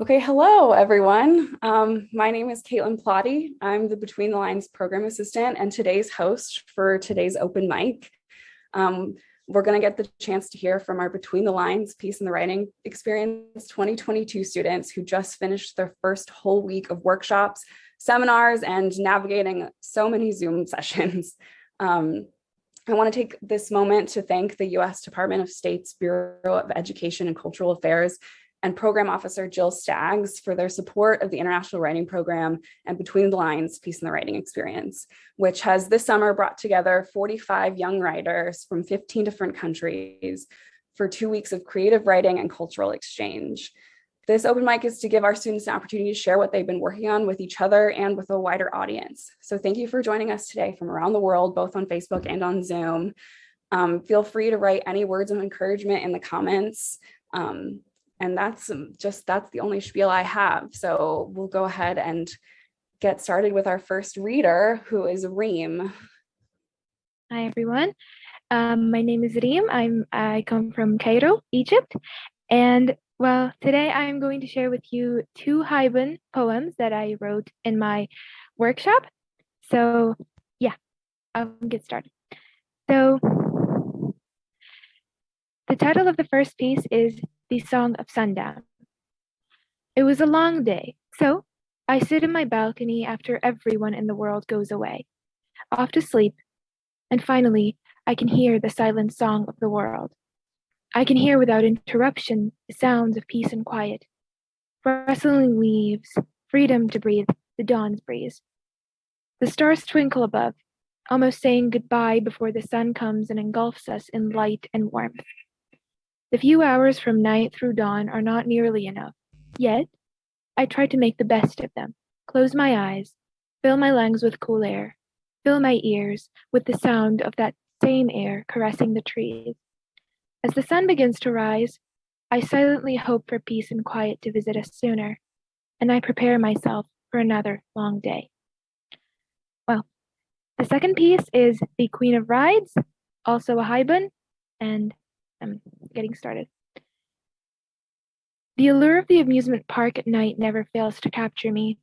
Okay, hello everyone. My name is Caitlin Plotty. I'm the Between the Lines program assistant and today's host for today's open mic. Um, we're going to get the chance to hear from our Between the Lines Peace in the Writing Experience 2022 students who just finished their first whole week of workshops, seminars, and navigating so many Zoom sessions. I want to take this moment to thank the U.S. Department of State's Bureau of Education and Cultural Affairs and Program Officer Jill Staggs for their support of the International Writing Program and Between the Lines Peace in the Writing Experience, which has this summer brought together 45 young writers from 15 different countries for 2 weeks of creative writing and cultural exchange. This open mic is to give our students an opportunity to share what they've been working on with each other and with a wider audience. So thank you for joining us today from around the world, both on Facebook and on Zoom. Feel free to write any words of encouragement in the comments. And that's the only spiel I have. So we'll go ahead and get started with our first reader, who is Reem. Hi, everyone. My name is Reem. I come from Cairo, Egypt. And well, today I'm going to share with you 2 Haiban poems that I wrote in my workshop. So yeah, I'll get started. So the title of the first piece is The Song of Sundown. It was a long day, so I sit in my balcony after everyone in the world goes away, off to sleep, and finally I can hear the silent song of the world. I can hear without interruption the sounds of peace and quiet, rustling leaves, freedom to breathe the dawn's breeze. The stars twinkle above, almost saying goodbye before the sun comes and engulfs us in light and warmth. The few hours from night through dawn are not nearly enough. Yet, I try to make the best of them, close my eyes, fill my lungs with cool air, fill my ears with the sound of that same air caressing the trees. As the sun begins to rise, I silently hope for peace and quiet to visit us sooner, and I prepare myself for another long day. Well, the second piece is The Queen of Rides, also a Haiban, and I'm getting started. The allure of the amusement park at night never fails to capture me.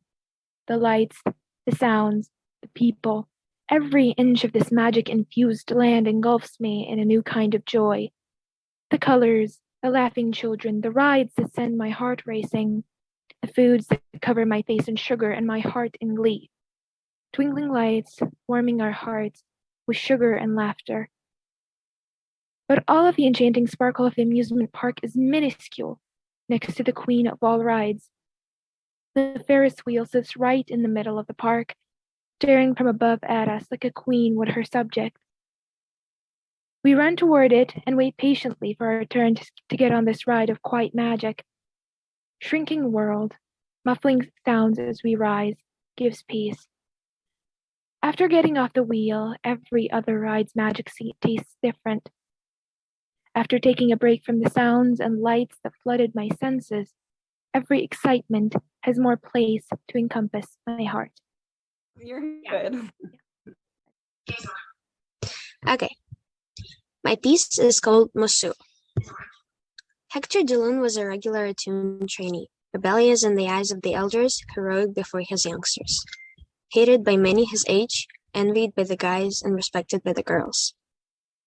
The lights, the sounds, the people, every inch of this magic-infused land engulfs me in a new kind of joy. The colors, the laughing children, the rides that send my heart racing, the foods that cover my face in sugar and my heart in glee. Twinkling lights, warming our hearts with sugar and laughter. But all of the enchanting sparkle of the amusement park is minuscule next to the queen of all rides. The Ferris wheel sits right in the middle of the park, staring from above at us like a queen would her subject. We run toward it and wait patiently for our turn to get on this ride of quiet magic. Shrinking world, muffling sounds as we rise, gives peace. After getting off the wheel, every other ride's magic seat tastes different. After taking a break from the sounds and lights that flooded my senses, every excitement has more place to encompass my heart. You're good. Okay. My piece is called Mosul. Hector Dillon was a regular attuned trainee, rebellious in the eyes of the elders, heroic before his youngsters. Hated by many his age, envied by the guys, and respected by the girls.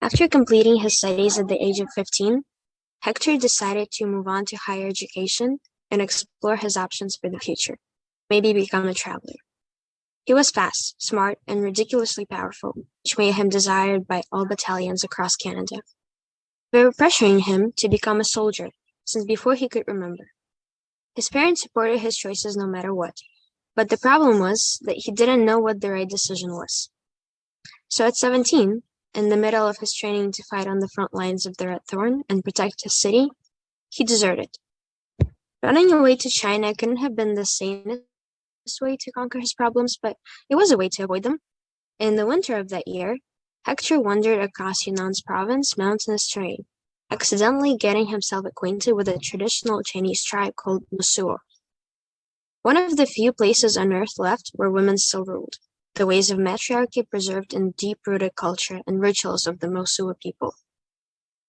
After completing his studies at the age of 15, Hector decided to move on to higher education and explore his options for the future, maybe become a traveler. He was fast, smart, and ridiculously powerful, which made him desired by all battalions across Canada. They were pressuring him to become a soldier since before he could remember. His parents supported his choices no matter what, but the problem was that he didn't know what the right decision was. So at 17, in the middle of his training to fight on the front lines of the Red Thorn and protect his city, he deserted. Running away to China couldn't have been the sanest way to conquer his problems, but it was a way to avoid them. In the winter of that year, Hector wandered across Yunnan's province mountainous terrain, accidentally getting himself acquainted with a traditional Chinese tribe called Mosul. One of the few places on earth left where women still ruled, the ways of matriarchy preserved in deep-rooted culture and rituals of the Mosul people.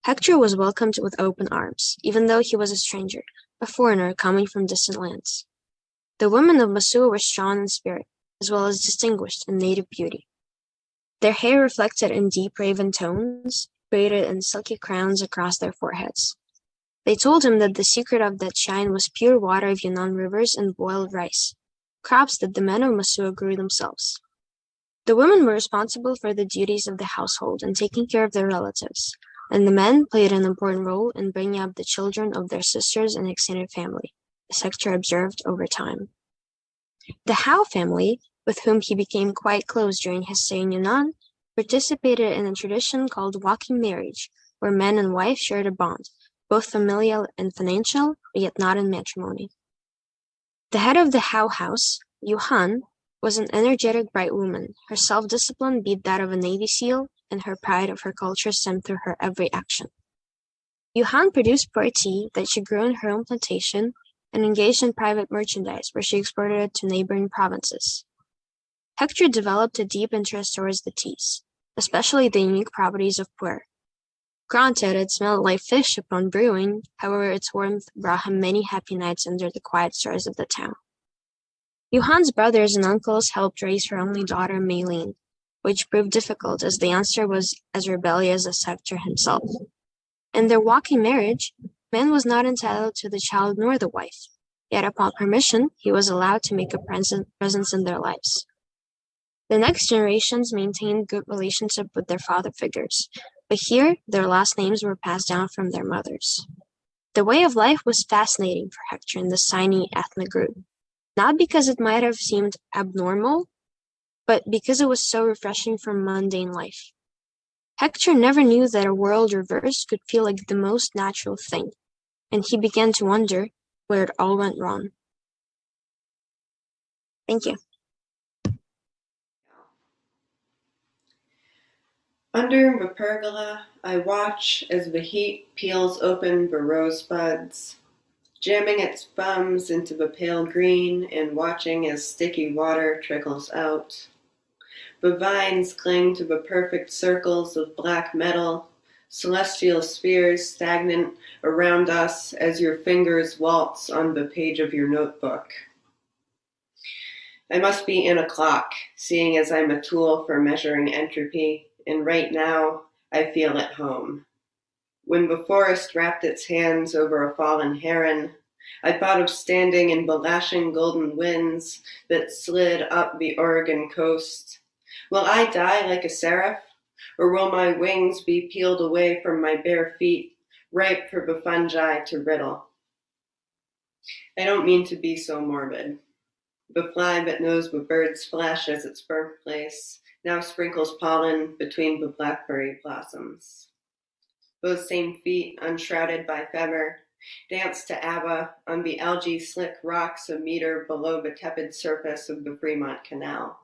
Hector was welcomed with open arms, even though he was a stranger, a foreigner coming from distant lands. The women of Mosul were strong in spirit, as well as distinguished in native beauty. Their hair reflected in deep raven tones, braided in silky crowns across their foreheads. They told him that the secret of that shine was pure water of Yunnan rivers and boiled rice, crops that the men of Mosul grew themselves. The women were responsible for the duties of the household and taking care of their relatives, and the men played an important role in bringing up the children of their sisters and extended family, as Hector observed over time. The Howe family, with whom he became quite close during his stay in Yunnan, participated in a tradition called walking marriage, where man and wife shared a bond, both familial and financial, yet not in matrimony. The head of the Howe house, Yuhan, was an energetic, bright woman. Her self-discipline beat that of a Navy SEAL, and her pride of her culture stemmed through her every action. Yuhan produced pu'er tea that she grew on her own plantation and engaged in private merchandise where she exported it to neighboring provinces. Hector developed a deep interest towards the teas, especially the unique properties of pu'er. Granted, it smelled like fish upon brewing, however its warmth brought him many happy nights under the quiet stars of the town. Yuhan's brothers and uncles helped raise her only daughter, Maylene, which proved difficult as the youngster was as rebellious as Hector himself. In their walking marriage, man was not entitled to the child nor the wife, yet upon permission, he was allowed to make a presence in their lives. The next generations maintained good relationship with their father figures, but here their last names were passed down from their mothers. The way of life was fascinating for Hector in this tiny ethnic group, not because it might have seemed abnormal, but because it was so refreshing from mundane life. Hector never knew that a world reversed could feel like the most natural thing, and he began to wonder where it all went wrong. Thank you. Under the pergola, I watch as the heat peels open the rosebuds, jamming its thumbs into the pale green and watching as sticky water trickles out. The vines cling to the perfect circles of black metal, celestial spheres stagnant around us as your fingers waltz on the page of your notebook. I must be in a clock, seeing as I'm a tool for measuring entropy, and right now I feel at home. When the forest wrapped its hands over a fallen heron, I thought of standing in the lashing golden winds that slid up the Oregon coast. Will I die like a seraph, or will my wings be peeled away from my bare feet, ripe for the fungi to riddle? I don't mean to be so morbid. The fly that knows the bird's flesh as its birthplace now sprinkles pollen between the blackberry blossoms. Those same feet, unshrouded by feather, dance to ABBA on the algae-slick rocks a meter below the tepid surface of the Fremont Canal.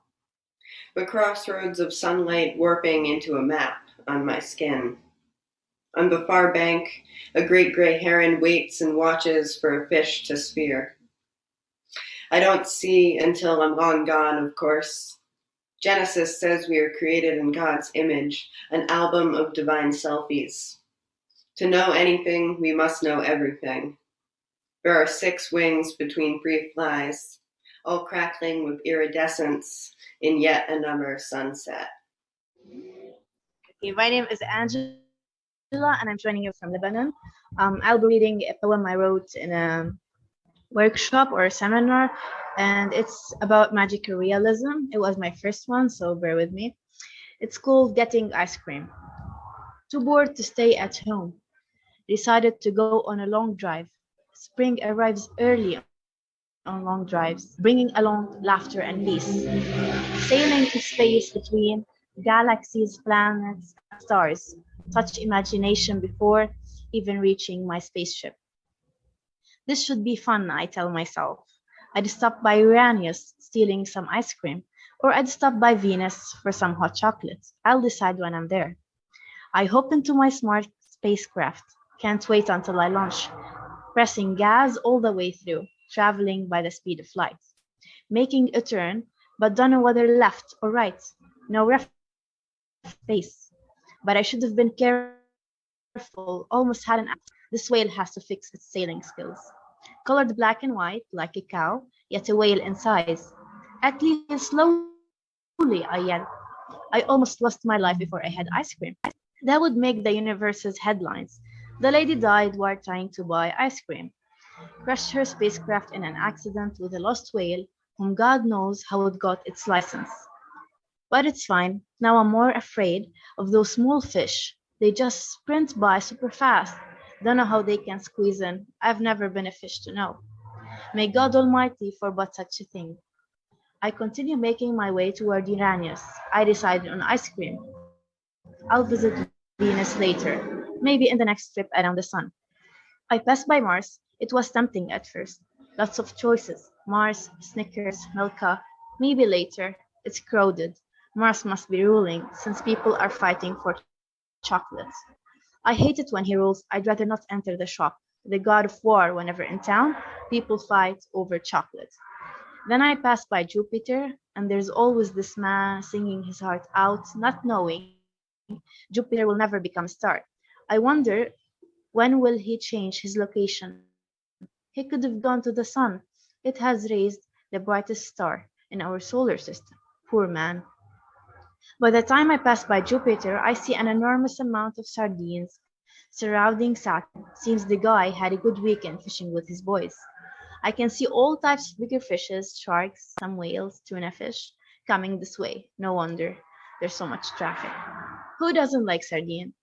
The crossroads of sunlight warping into a map on my skin. On the far bank, a great gray heron waits and watches for a fish to spear. I don't see until I'm long gone, of course. Genesis says we are created in God's image, an album of divine selfies. To know anything, we must know everything. There are 6 wings between brief flies, all crackling with iridescence in yet another sunset. Okay, my name is Angela, and I'm joining you from Lebanon. I'll be reading a poem I wrote in a workshop or a seminar, and it's about magical realism. It was my first one, so bear with me. It's called Getting Ice Cream. Too bored to stay at home. Decided to go on a long drive. Spring arrives early on long drives, bringing along laughter and peace. Sailing in space between galaxies, planets, and stars. Such imagination before even reaching my spaceship. This should be fun, I tell myself. I'd stop by Uranus, stealing some ice cream, or I'd stop by Venus for some hot chocolate. I'll decide when I'm there. I hop into my smart spacecraft. Can't wait until I launch. Pressing gas all the way through, traveling by the speed of light. Making a turn, but don't know whether left or right. No ref space. But I should have been careful, almost had an accident. This whale has to fix its sailing skills. colored black and white, like a cow, yet a whale in size. At least slowly, I yelled. I almost lost my life before I had ice cream. That would make the universe's headlines. The lady died while trying to buy ice cream. Crashed her spacecraft in an accident with a lost whale, whom God knows how it got its license. But it's fine. Now I'm more afraid of those small fish. They just sprint by super fast. Don't know how they can squeeze in. I've never been a fish to know. May God Almighty forbid such a thing. I continue making my way toward Uranus. I decided on ice cream. I'll visit Venus later, maybe in the next trip around the sun. I passed by Mars. It was tempting at first. Lots of choices. Mars, Snickers, Milka. Maybe later. It's crowded. Mars must be ruling, since people are fighting for chocolates. I hate it when he rules. I'd rather not enter the shop. The god of war, whenever in town, people fight over chocolate. Then I pass by Jupiter, and there's always this man singing his heart out, not knowing Jupiter will never become a star. I wonder, when will he change his location? He could have gone to the sun. It has raised the brightest star in our solar system. Poor man. By the time I pass by Jupiter, I see an enormous amount of sardines surrounding Saturn. Seems the guy had a good weekend fishing with his boys. I can see all types of bigger fishes, sharks, some whales, tuna fish, coming this way. No wonder there's so much traffic. Who doesn't like sardine?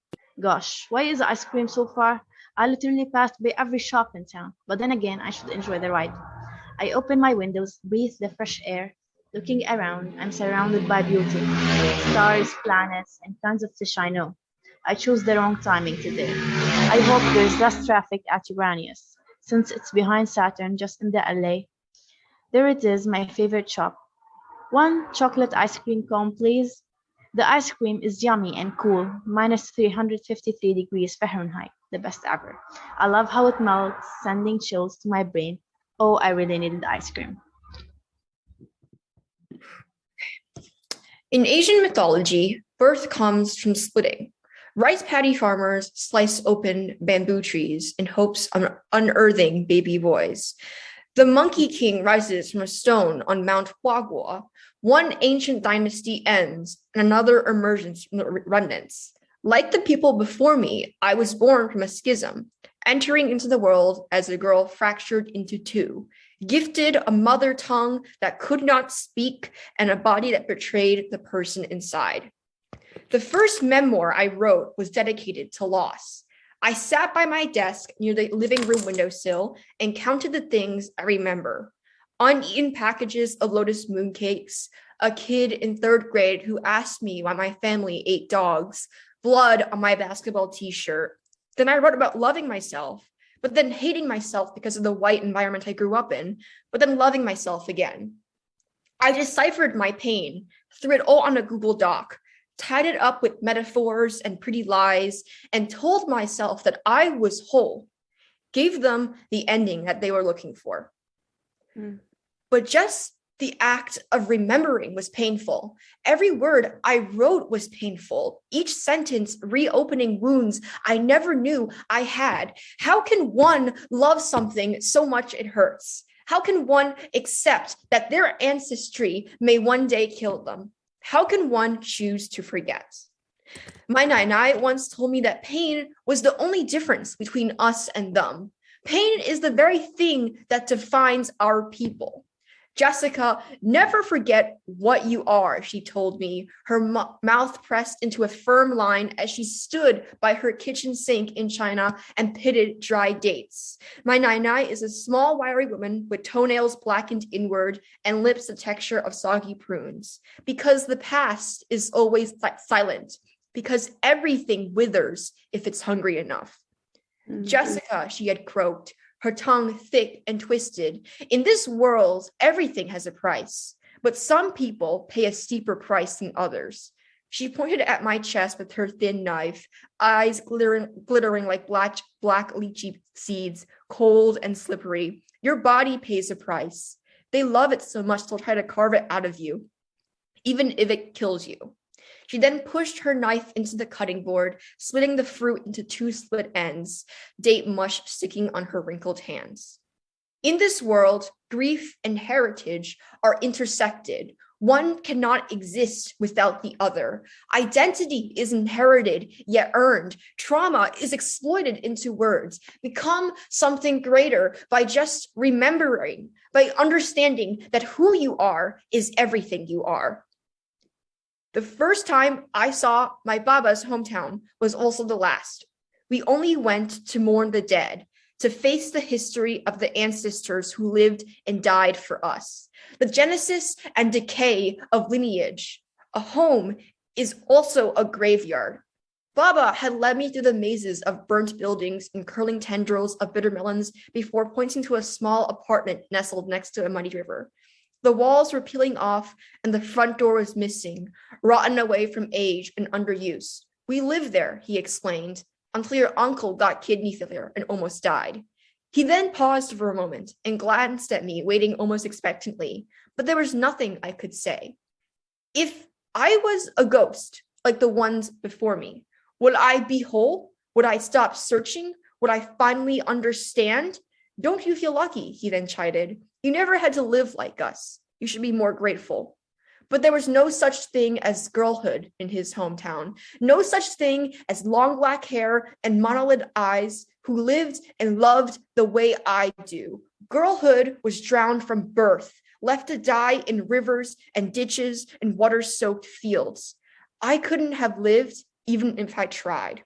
Gosh, why is ice cream so far? I literally passed by every shop in town, but then again, I should enjoy the ride. I open my windows, breathe the fresh air. Looking around, I'm surrounded by beauty. Stars, planets, and tons of fish I know. I chose the wrong timing today. I hope there's less traffic at Uranus, since it's behind Saturn just in the LA. There it is, my favorite shop. One chocolate ice cream cone, please. The ice cream is yummy and cool, minus 353 degrees Fahrenheit, the best ever. I love how it melts, sending chills to my brain. Oh, I really needed ice cream. In Asian mythology, birth comes from splitting. Rice paddy farmers slice open bamboo trees in hopes of unearthing baby boys. The Monkey King rises from a stone on Mount Huagua. One ancient dynasty ends and another emerges from the remnants. Like the people before me, I was born from a schism, entering into the world as a girl fractured into two, gifted a mother tongue that could not speak and a body that betrayed the person inside. The first memoir I wrote was dedicated to loss. I sat by my desk near the living room windowsill and counted the things I remember. Uneaten packages of Lotus mooncakes, a kid in third grade who asked me why my family ate dogs, blood on my basketball t-shirt. Then I wrote about loving myself, but then hating myself because of the white environment I grew up in, but then loving myself again. I deciphered my pain, threw it all on a Google Doc, tied it up with metaphors and pretty lies, and told myself that I was whole, gave them the ending that they were looking for. But just the act of remembering was painful. Every word I wrote was painful. Each sentence reopening wounds I never knew I had. How can one love something so much it hurts? How can one accept that their ancestry may one day kill them? How can one choose to forget? My nai once told me that pain was the only difference between us and them. Pain is the very thing that defines our people. Jessica, never forget what you are, she told me, her mouth pressed into a firm line as she stood by her kitchen sink in China and pitted dry dates. My nai is a small, wiry woman with toenails blackened inward and lips the texture of soggy prunes. Because the past is always silent, because everything withers if it's hungry enough. Jessica, she had croaked, her tongue thick and twisted. In this world, everything has a price, but some people pay a steeper price than others. She pointed at my chest with her thin knife, eyes glittering like black lychee seeds, cold and slippery. Your body pays a price. They love it so much they'll try to carve it out of you, even if it kills you. She then pushed her knife into the cutting board, splitting the fruit into two split ends, date mush sticking on her wrinkled hands. In this world, grief and heritage are intersected. One cannot exist without the other. Identity is inherited yet earned. Trauma is exploited into words. Become something greater by just remembering, by understanding that who you are is everything you are. The first time I saw my Baba's hometown was also the last. We only went to mourn the dead, to face the history of the ancestors who lived and died for us, the genesis and decay of lineage. A home is also a graveyard. Baba had led me through the mazes of burnt buildings and curling tendrils of bitter melons before pointing to a small apartment nestled next to a muddy river. The walls were peeling off and the front door was missing, rotten away from age and underuse. We lived there, he explained, until your uncle got kidney failure and almost died. He then paused for a moment and glanced at me, waiting almost expectantly, but there was nothing I could say. If I was a ghost, like the ones before me, would I be whole? Would I stop searching? Would I finally understand? Don't you feel lucky? He then chided. You never had to live like us. You should be more grateful. But there was no such thing as girlhood in his hometown. No such thing as long black hair and monolid eyes who lived and loved the way I do. Girlhood was drowned from birth, left to die in rivers and ditches and water-soaked fields. I couldn't have lived even if I tried.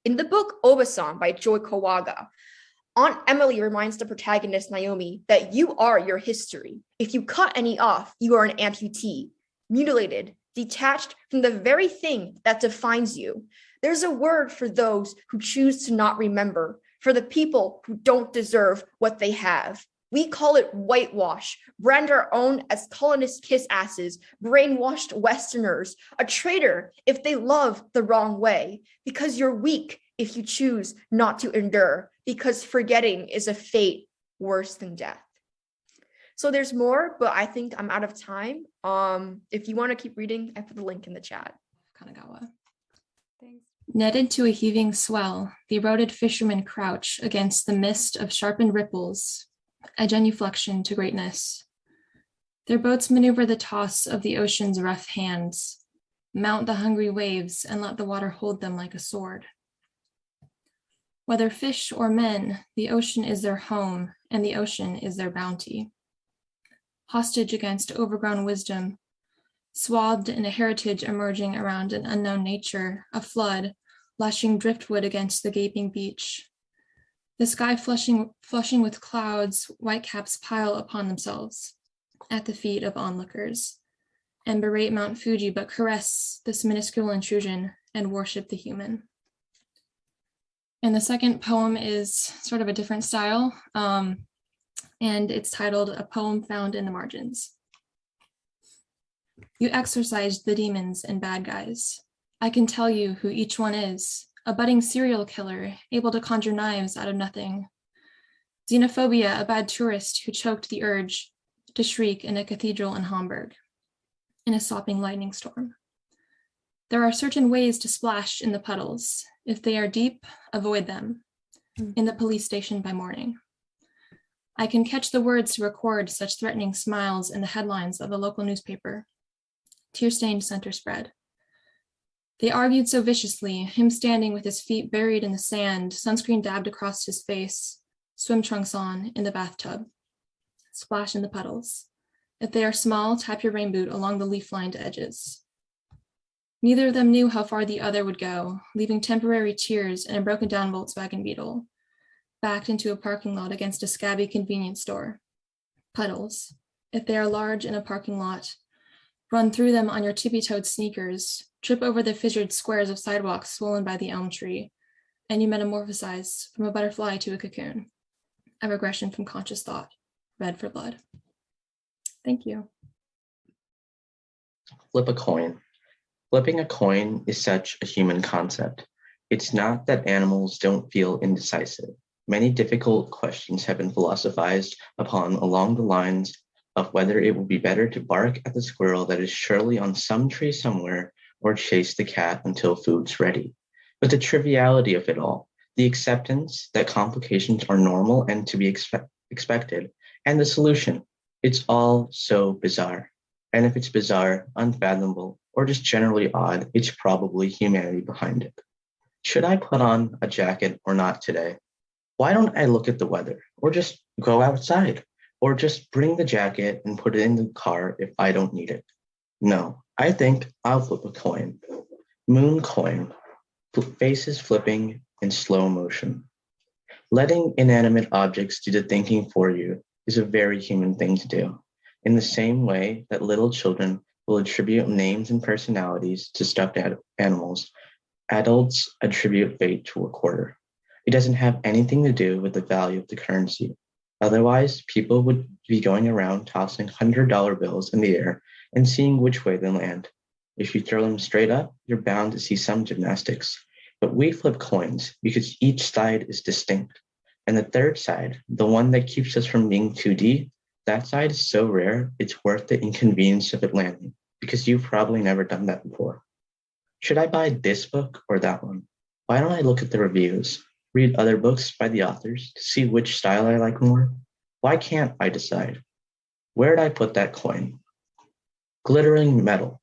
In the book Obasan by Joy Kawaga, Aunt Emily reminds the protagonist, Naomi, that you are your history. If you cut any off, you are an amputee, mutilated, detached from the very thing that defines you. There's a word for those who choose to not remember, for the people who don't deserve what they have. We call it whitewash, brand our own as colonist kiss asses, brainwashed Westerners, a traitor if they love the wrong way, because you're weak if you choose not to endure, because forgetting is a fate worse than death. So there's more, but I think I'm out of time. If you want to keep reading, I put the link in the chat. Kanagawa. Thanks. Netted to a heaving swell, the eroded fishermen crouch against the mist of sharpened ripples, a genuflection to greatness. Their boats maneuver the toss of the ocean's rough hands, mount the hungry waves and let the water hold them like a sword. Whether fish or men, the ocean is their home and the ocean is their bounty. Hostage against overgrown wisdom, swathed in a heritage emerging around an unknown nature, a flood, lashing driftwood against the gaping beach. The sky flushing with clouds, whitecaps pile upon themselves at the feet of onlookers, and berate Mount Fuji, but caress this minuscule intrusion and worship the human. And the second poem is sort of a different style, and it's titled A Poem Found in the Margins. You exorcised the demons and bad guys. I can tell you who each one is, a budding serial killer able to conjure knives out of nothing. Xenophobia, a bad tourist who choked the urge to shriek in a cathedral in Hamburg in a sopping lightning storm. There are certain ways to splash in the puddles. If they are deep, avoid them. In the police station by morning. I can catch the words to record such threatening smiles in the headlines of a local newspaper. Tear-stained center spread. They argued so viciously, him standing with his feet buried in the sand, sunscreen dabbed across his face, swim trunks on in the bathtub. Splash in the puddles. If they are small, tap your rain boot along the leaf-lined edges. Neither of them knew how far the other would go, leaving temporary tears in a broken-down Volkswagen Beetle, backed into a parking lot against a scabby convenience store. Puddles. If they are large in a parking lot, run through them on your tippy-toed sneakers, trip over the fissured squares of sidewalks swollen by the elm tree, and you metamorphosize from a butterfly to a cocoon. A regression from conscious thought. Red for blood. Thank you. Flip a coin. Flipping a coin is such a human concept. It's not that animals don't feel indecisive. Many difficult questions have been philosophized upon along the lines of whether it would be better to bark at the squirrel that is surely on some tree somewhere or chase the cat until food's ready. But the triviality of it all, the acceptance that complications are normal and to be expected, and the solution. It's all so bizarre. And if it's bizarre, unfathomable, or just generally odd, it's probably humanity behind it. Should I put on a jacket or not today? Why don't I look at the weather or just go outside or just bring the jacket and put it in the car if I don't need it? No, I think I'll flip a coin. Moon coin, faces flipping in slow motion. Letting inanimate objects do the thinking for you is a very human thing to do. In the same way that little children will attribute names and personalities to stuffed animals, adults attribute fate to a quarter. It doesn't have anything to do with the value of the currency. Otherwise, people would be going around tossing $100 bills in the air and seeing which way they land. If you throw them straight up, you're bound to see some gymnastics. But we flip coins because each side is distinct. And the third side, the one that keeps us from being 2D, that side is so rare, it's worth the inconvenience of it landing, because you've probably never done that before. Should I buy this book or that one? Why don't I look at the reviews, read other books by the authors to see which style I like more? Why can't I decide? Where'd I put that coin? Glittering metal.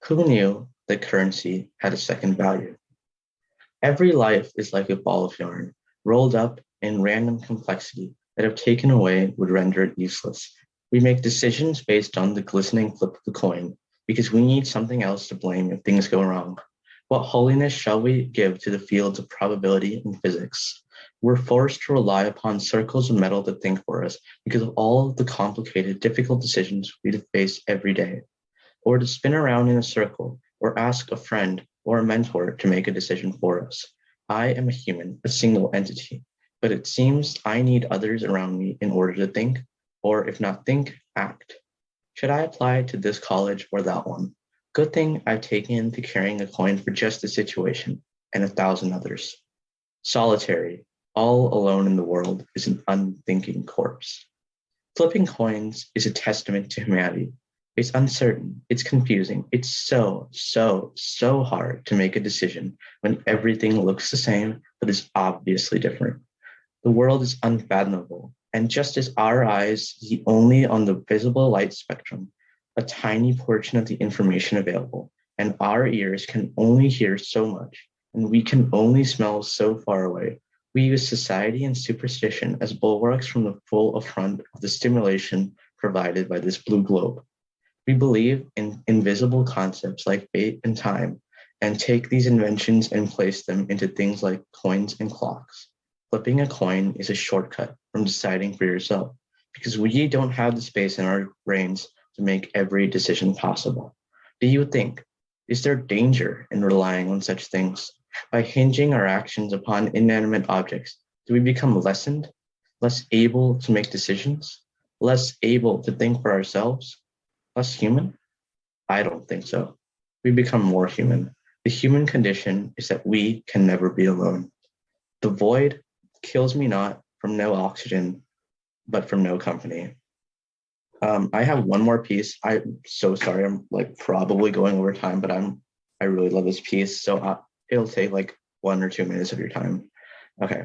Who knew that currency had a second value? Every life is like a ball of yarn, rolled up in random complexity that if taken away would render it useless. We make decisions based on the glistening flip of the coin because we need something else to blame if things go wrong. What holiness shall we give to the fields of probability and physics? We're forced to rely upon circles of metal to think for us because of all of the complicated, difficult decisions we face every day. Or to spin around in a circle, or ask a friend or a mentor to make a decision for us. I am a human, a single entity, but it seems I need others around me in order to think, or if not think, act. Should I apply to this college or that one? Good thing I've taken to carrying a coin for just the situation and 1,000 others. Solitary, all alone in the world, is an unthinking corpse. Flipping coins is a testament to humanity. It's uncertain, it's confusing, it's so hard to make a decision when everything looks the same but is obviously different. The world is unfathomable, and just as our eyes see only on the visible light spectrum, a tiny portion of the information available, and our ears can only hear so much, and we can only smell so far away, we use society and superstition as bulwarks from the full affront of the stimulation provided by this blue globe. We believe in invisible concepts like fate and time, and take these inventions and place them into things like coins and clocks. Flipping a coin is a shortcut from deciding for yourself, because we don't have the space in our brains to make every decision possible. Do you think, is there danger in relying on such things? By hinging our actions upon inanimate objects, do we become lessened, less able to make decisions, less able to think for ourselves? Less human? I don't think so. We become more human. The human condition is that we can never be alone. The void kills me not from no oxygen, but from no company. I have one more piece. I'm so sorry. I'm probably going over time, but I really love this piece. So it'll take 1 or 2 minutes of your time. Okay.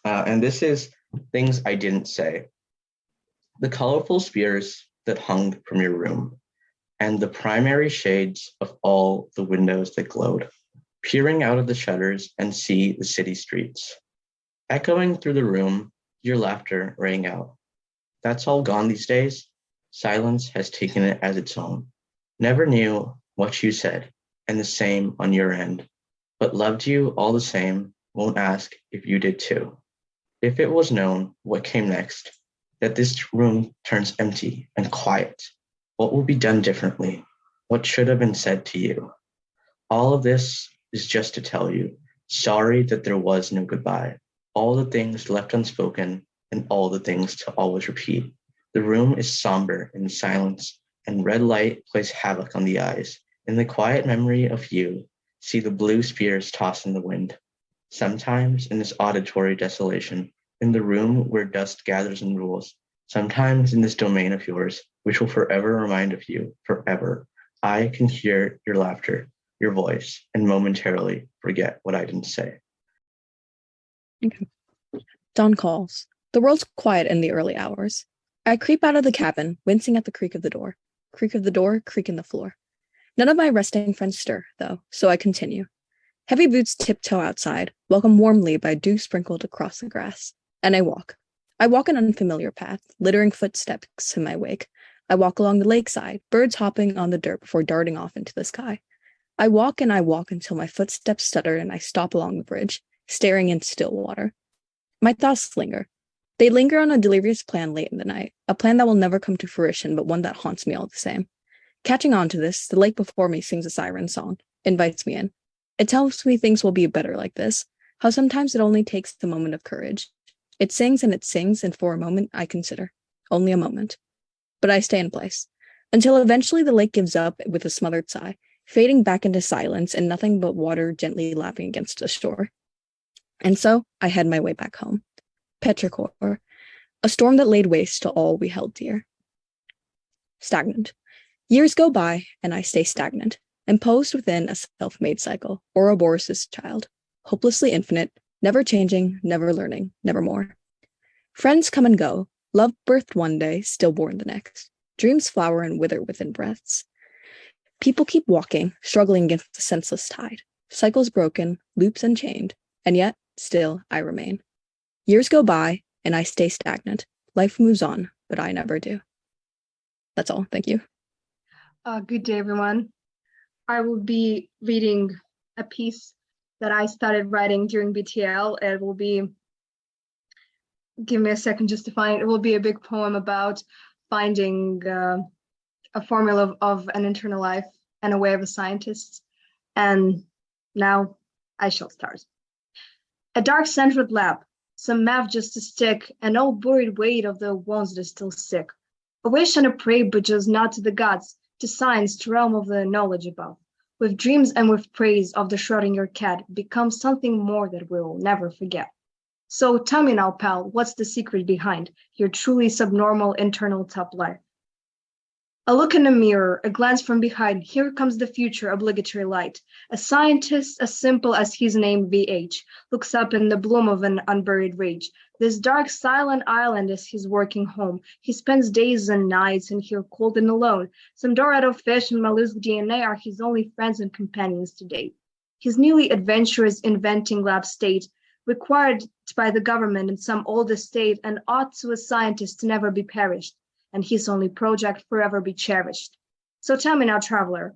And this is things I didn't say. The colorful spheres that hung from your room, and the primary shades of all the windows that glowed, peering out of the shutters and see the city streets. Echoing through the room, your laughter rang out. That's all gone these days. Silence has taken it as its own. Never knew what you said, and the same on your end, but loved you all the same, won't ask if you did too. If it was known what came next, that this room turns empty and quiet, what will be done differently? What should have been said to you? All of this is just to tell you, sorry that there was no goodbye. All the things left unspoken and all the things to always repeat. The room is somber in silence, and red light plays havoc on the eyes. In the quiet memory of you, see the blue spheres toss in the wind. Sometimes in this auditory desolation, in the room where dust gathers and rules, sometimes in this domain of yours, which will forever remind of you, forever, I can hear your laughter, your voice, and momentarily forget what I didn't say. Okay. Dawn calls. The world's quiet in the early hours. I creep out of the cabin, wincing at the creak of the door. Creak of the door, creak in the floor. None of my resting friends stir, though, so I continue. Heavy boots tiptoe outside, welcomed warmly by dew sprinkled across the grass. And I walk. I walk an unfamiliar path, littering footsteps in my wake. I walk along the lakeside, birds hopping on the dirt before darting off into the sky. I walk until my footsteps stutter and I stop along the bridge, staring into still water. My thoughts linger. They linger on a delirious plan late in the night, a plan that will never come to fruition, but one that haunts me all the same. Catching on to this, the lake before me sings a siren song, invites me in. It tells me things will be better like this, how sometimes it only takes the moment of courage. It sings, and for a moment I consider. Only a moment. But I stay in place, until eventually the lake gives up with a smothered sigh, fading back into silence and nothing but water gently lapping against the shore. And so I head my way back home. Petrichor, a storm that laid waste to all we held dear. Stagnant. Years go by, and I stay stagnant, imposed within a self-made cycle, Ouroboros' child, hopelessly infinite, never changing, never learning, nevermore. Friends come and go, love birthed one day, stillborn the next. Dreams flower and wither within breaths. People keep walking, struggling against the senseless tide. Cycles broken, loops unchained, and yet, still, I remain. Years go by, and I stay stagnant. Life moves on, but I never do. That's all. Thank you. Good day, everyone. I will be reading a piece that I started writing during BTL. It will be, give me a second just to find, it will be a big poem about finding a formula of an internal life and a way of a scientist. And now I shall start. A dark centered lab, some math just to stick, an all buried weight of the wounds that still sick. A wish and a prayer, but just not to the gods, to science, to realm of the knowledge above. With dreams and with praise of the Schrodinger cat, becomes something more that we'll never forget. So tell me now, pal, what's the secret behind your truly subnormal internal top life? A look in the mirror, a glance from behind, here comes the future obligatory light. A scientist as simple as his name VH, looks up in the bloom of an unburied rage. This dark, silent island is his working home. He spends days and nights in here cold and alone. Some Dorado fish and mollusk DNA are his only friends and companions today. His newly adventurous inventing lab state, required by the government in some old estate and ought to a scientist to never be perished, and his only project forever be cherished. So tell me now, traveler,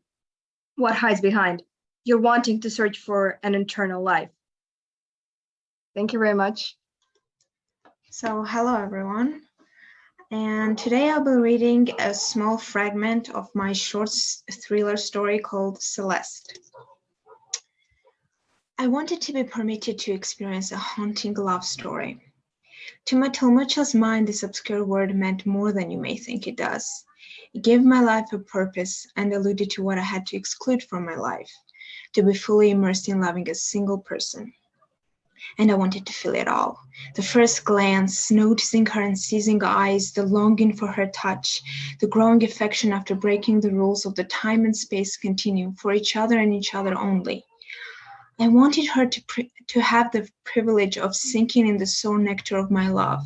what hides behind? You're wanting to search for an internal life. Thank you very much. So hello everyone, and today I'll be reading a small fragment of my short thriller story called Celeste. I wanted to be permitted to experience a haunting love story. To my tumultuous mind, this obscure word meant more than you may think it does. It gave my life a purpose and alluded to what I had to exclude from my life, to be fully immersed in loving a single person. And I wanted to feel it all. The first glance, noticing her unceasing eyes, the longing for her touch, the growing affection after breaking the rules of the time and space continuum for each other and each other only. I wanted her to have the privilege of sinking in the sour nectar of my love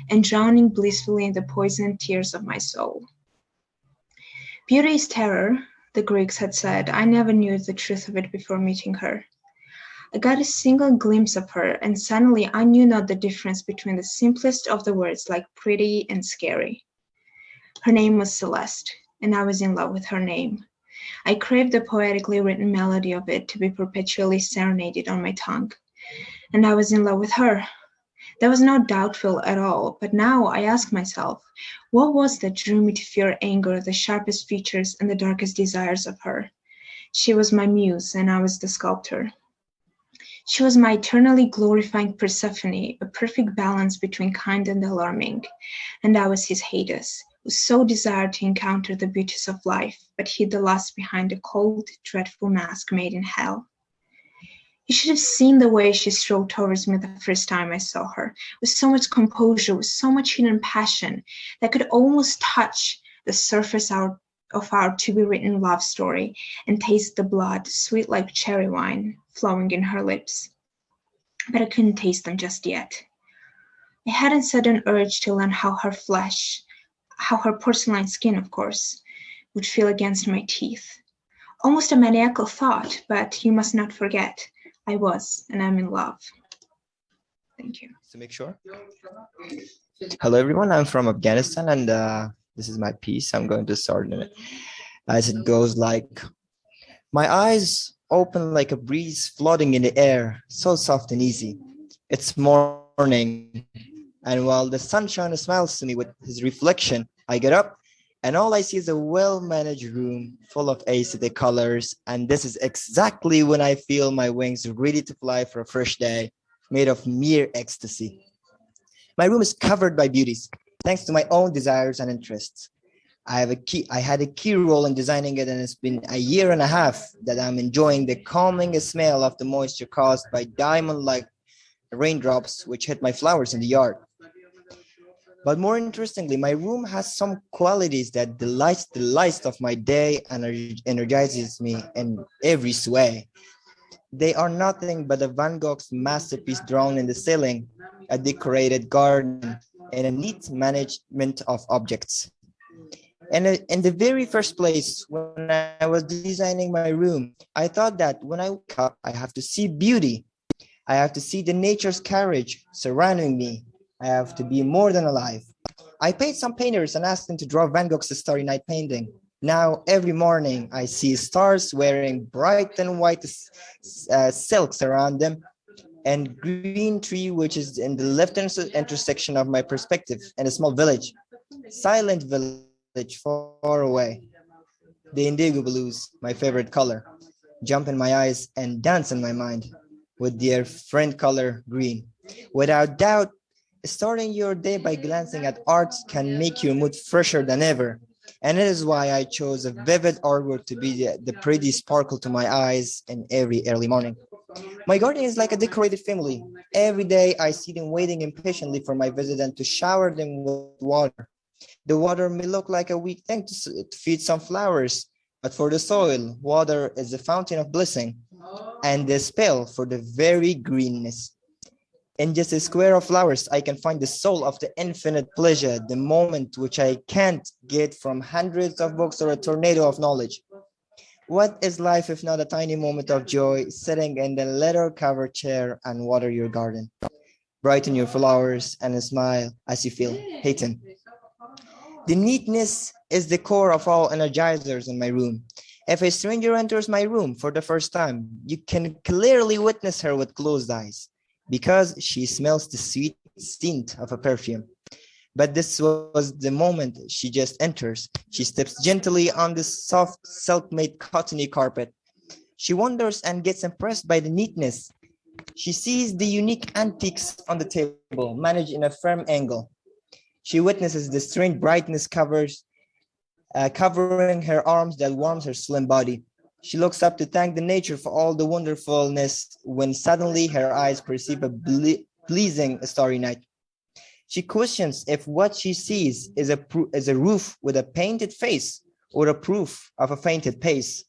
and drowning blissfully in the poisoned tears of my soul. Beauty is terror, the Greeks had said. I never knew the truth of it before meeting her. I got a single glimpse of her, and suddenly I knew not the difference between the simplest of the words like pretty and scary. Her name was Celeste, and I was in love with her name. I craved the poetically written melody of it to be perpetually serenaded on my tongue. And I was in love with her. That was not doubtful at all, but now I ask myself, what was that drew me to fear anger, the sharpest features and the darkest desires of her? She was my muse, and I was the sculptor. She was my eternally glorifying Persephone, a perfect balance between kind and alarming, and I was his Hades, who so desired to encounter the beauties of life, but hid the lust behind a cold, dreadful mask made in hell. You should have seen the way she strode towards me the first time I saw her, with so much composure, with so much hidden passion, that could almost touch the surface of our to-be-written love story and taste the blood, sweet like cherry wine, flowing in her lips. But I couldn't taste them just yet. I had a sudden urge to learn how her porcelain skin, of course, would feel against my teeth. Almost a maniacal thought, but you must not forget, I was and I'm in love. Thank you. To make sure. Hello, everyone. I'm from Afghanistan, and this is my piece. I'm going to start in it. As it goes like, my eyes open like a breeze floating in the air, so soft and easy. It's morning, and while the sunshine smiles to me with his reflection, I get up, and all I see is a well-managed room full of aesthetic colors, and this is exactly when I feel my wings ready to fly for a fresh day, made of mere ecstasy. My room is covered by beauties, thanks to my own desires and interests. I had a key role in designing it, and it's been a year and a half that I'm enjoying the calming smell of the moisture caused by diamond-like raindrops which hit my flowers in the yard. But more interestingly, my room has some qualities that delights the light of my day and energizes me in every way. They are nothing but a Van Gogh's masterpiece drawn in the ceiling, a decorated garden, and a neat management of objects. And in the very first place, when I was designing my room, I thought that when I wake up, I have to see beauty. I have to see the nature's carriage surrounding me. I have to be more than alive. I paid some painters and asked them to draw Van Gogh's Starry Night painting. Now, every morning, I see stars wearing bright and white silks around them, and green tree, which is in the left intersection of my perspective, and a small village, silent village far away. The indigo blues, my favorite color, jump in my eyes and dance in my mind with their friend color green. Without doubt, starting your day by glancing at art can make your mood fresher than ever. And it is why I chose a vivid artwork to be the pretty sparkle to my eyes in every early morning. My garden is like a decorated family. Every day I see them waiting impatiently for my visit and to shower them with water. The water may look like a weak thing to feed some flowers, but for the soil, water is a fountain of blessing, and the spell for the very greenness. In just a square of flowers, I can find the soul of the infinite pleasure, the moment which I can't get from hundreds of books or a tornado of knowledge. What is life if not a tiny moment of joy, sitting in the leather-covered chair and water your garden? Brighten your flowers and smile as you feel Hayton. The neatness is the core of all energizers in my room. If a stranger enters my room for the first time, you can clearly witness her with closed eyes, because she smells the sweet scent of a perfume. But this was the moment she just enters. She steps gently on the soft, silk-made cottony carpet. She wonders and gets impressed by the neatness. She sees the unique antiques on the table, managed in a firm angle. She witnesses the strange brightness covering her arms that warms her slim body. She looks up to thank the nature for all the wonderfulness when suddenly her eyes perceive a pleasing starry night. She questions if what she sees is a roof with a painted face or a proof of a fainted pace.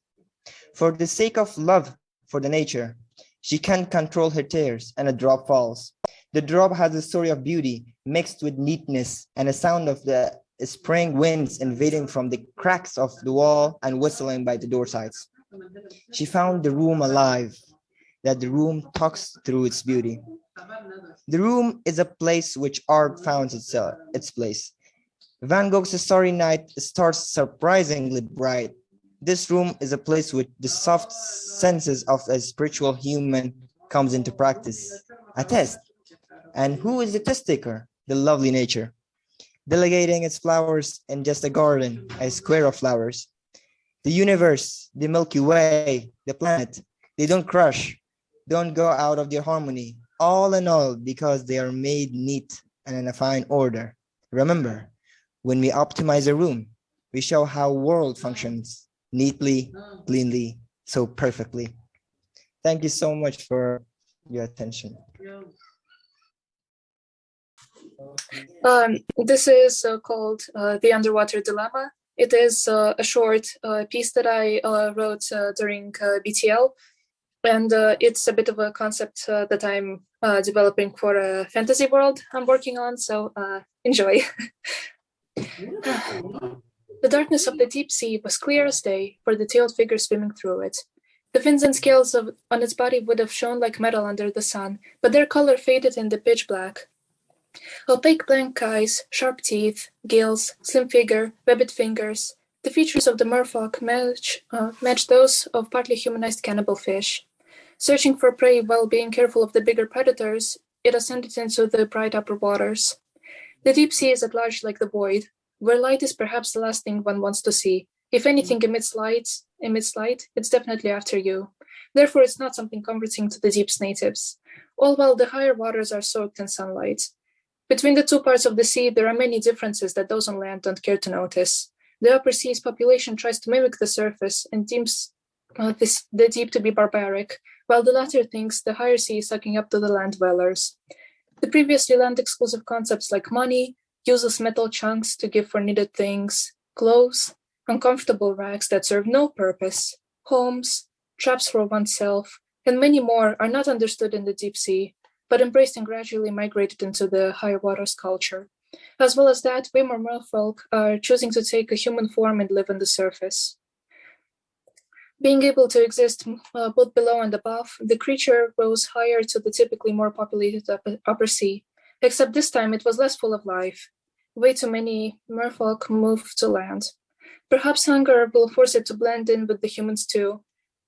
For the sake of love for the nature, she can't control her tears and a drop falls. The drop has a story of beauty mixed with neatness and a sound of the spring winds invading from the cracks of the wall and whistling by the door sides. She found the room alive, that the room talks through its beauty. The room is a place which art founds its place. Van Gogh's Starry Night starts surprisingly bright. This room is a place where the soft senses of a spiritual human comes into practice. A test. And who is the test taker? The lovely nature. Delegating its flowers in just a garden, a square of flowers. The universe, the Milky Way, the planet, they don't crush, don't go out of their harmony, all in all because they are made neat and in a fine order. Remember, when we optimize a room, we show how world functions neatly, cleanly, so perfectly. Thank you so much for your attention. This is called The Underwater Dilemma. It is a short piece that I wrote during BTL. And it's a bit of a concept that I'm developing for a fantasy world I'm working on, so enjoy. The darkness of the deep sea was clear as day for the tailed figure swimming through it. The fins and scales on its body would have shone like metal under the sun, but their color faded in the pitch black. Opaque blank eyes, sharp teeth, gills, slim figure, webbed fingers. The features of the merfolk match those of partly humanized cannibal fish. Searching for prey while being careful of the bigger predators, it ascended into the bright upper waters. The deep sea is at large like the void, where light is perhaps the last thing one wants to see. If anything emits light, it's definitely after you. Therefore, it's not something comforting to the deep's natives, all while the higher waters are soaked in sunlight. Between the two parts of the sea, there are many differences that those on land don't care to notice. The upper sea's population tries to mimic the surface and deems the deep to be barbaric, while the latter thinks the higher sea is sucking up to the land dwellers. The previously land-exclusive concepts like money, useless metal chunks to give for needed things, clothes, uncomfortable rags that serve no purpose, homes, traps for oneself, and many more are not understood in the deep sea, but embraced and gradually migrated into the higher waters culture. As well as that, way more merfolk are choosing to take a human form and live on the surface. Being able to exist both below and above, the creature rose higher to the typically more populated upper sea, except this time it was less full of life. Way too many merfolk moved to land. Perhaps hunger will force it to blend in with the humans too,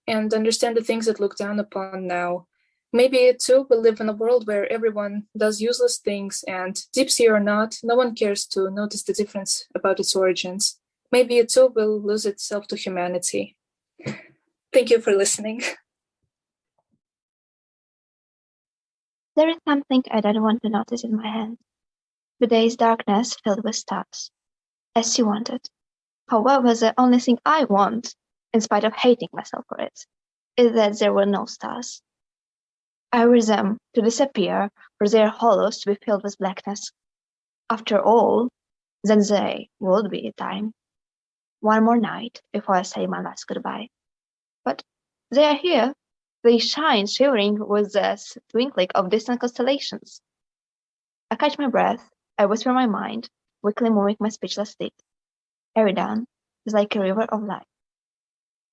and understand the things it looked down upon now. Maybe it too will live in a world where everyone does useless things, and deep sea or not, no one cares to notice the difference about its origins. Maybe it too will lose itself to humanity. Thank you for listening. There is something I don't want to notice in my hand. The day's darkness filled with stars, as you wanted. However, the only thing I want, in spite of hating myself for it, is that there were no stars. I wish them to disappear, for their hollows to be filled with blackness. After all, then they would be time. One more night before I say my last goodbye. But they are here. They shine, shivering with the twinkling of distant constellations. I catch my breath. I whisper my mind, weakly moving my speechless lips. Eridan is like a river of life.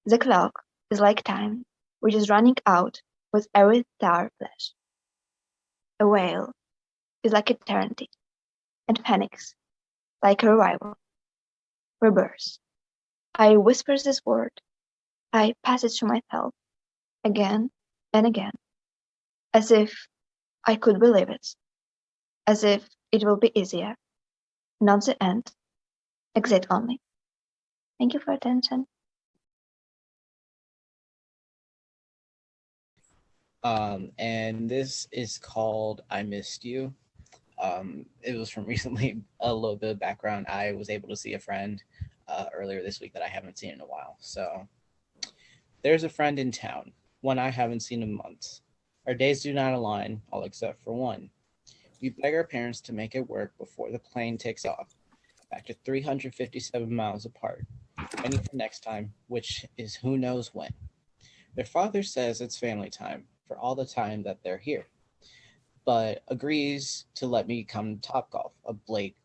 The clock is like time, which is running out with every star flash. A whale is like eternity, and phoenix like a revival, rebirth. I whisper this word. I pass it to myself, again and again, as if I could believe it, as if it will be easier, not the end, exit only. Thank you for attention. And this is called I Missed You. It was from recently. A little bit of background. I was able to see a friend earlier this week that I haven't seen in a while. So there's a friend in town, one I haven't seen in months. Our days do not align, all except for one. We beg our parents to make it work before the plane takes off, back to 357 miles apart, waiting for next time, which is who knows when. Their father says it's family time for all the time that they're here, but agrees to let me come to Topgolf,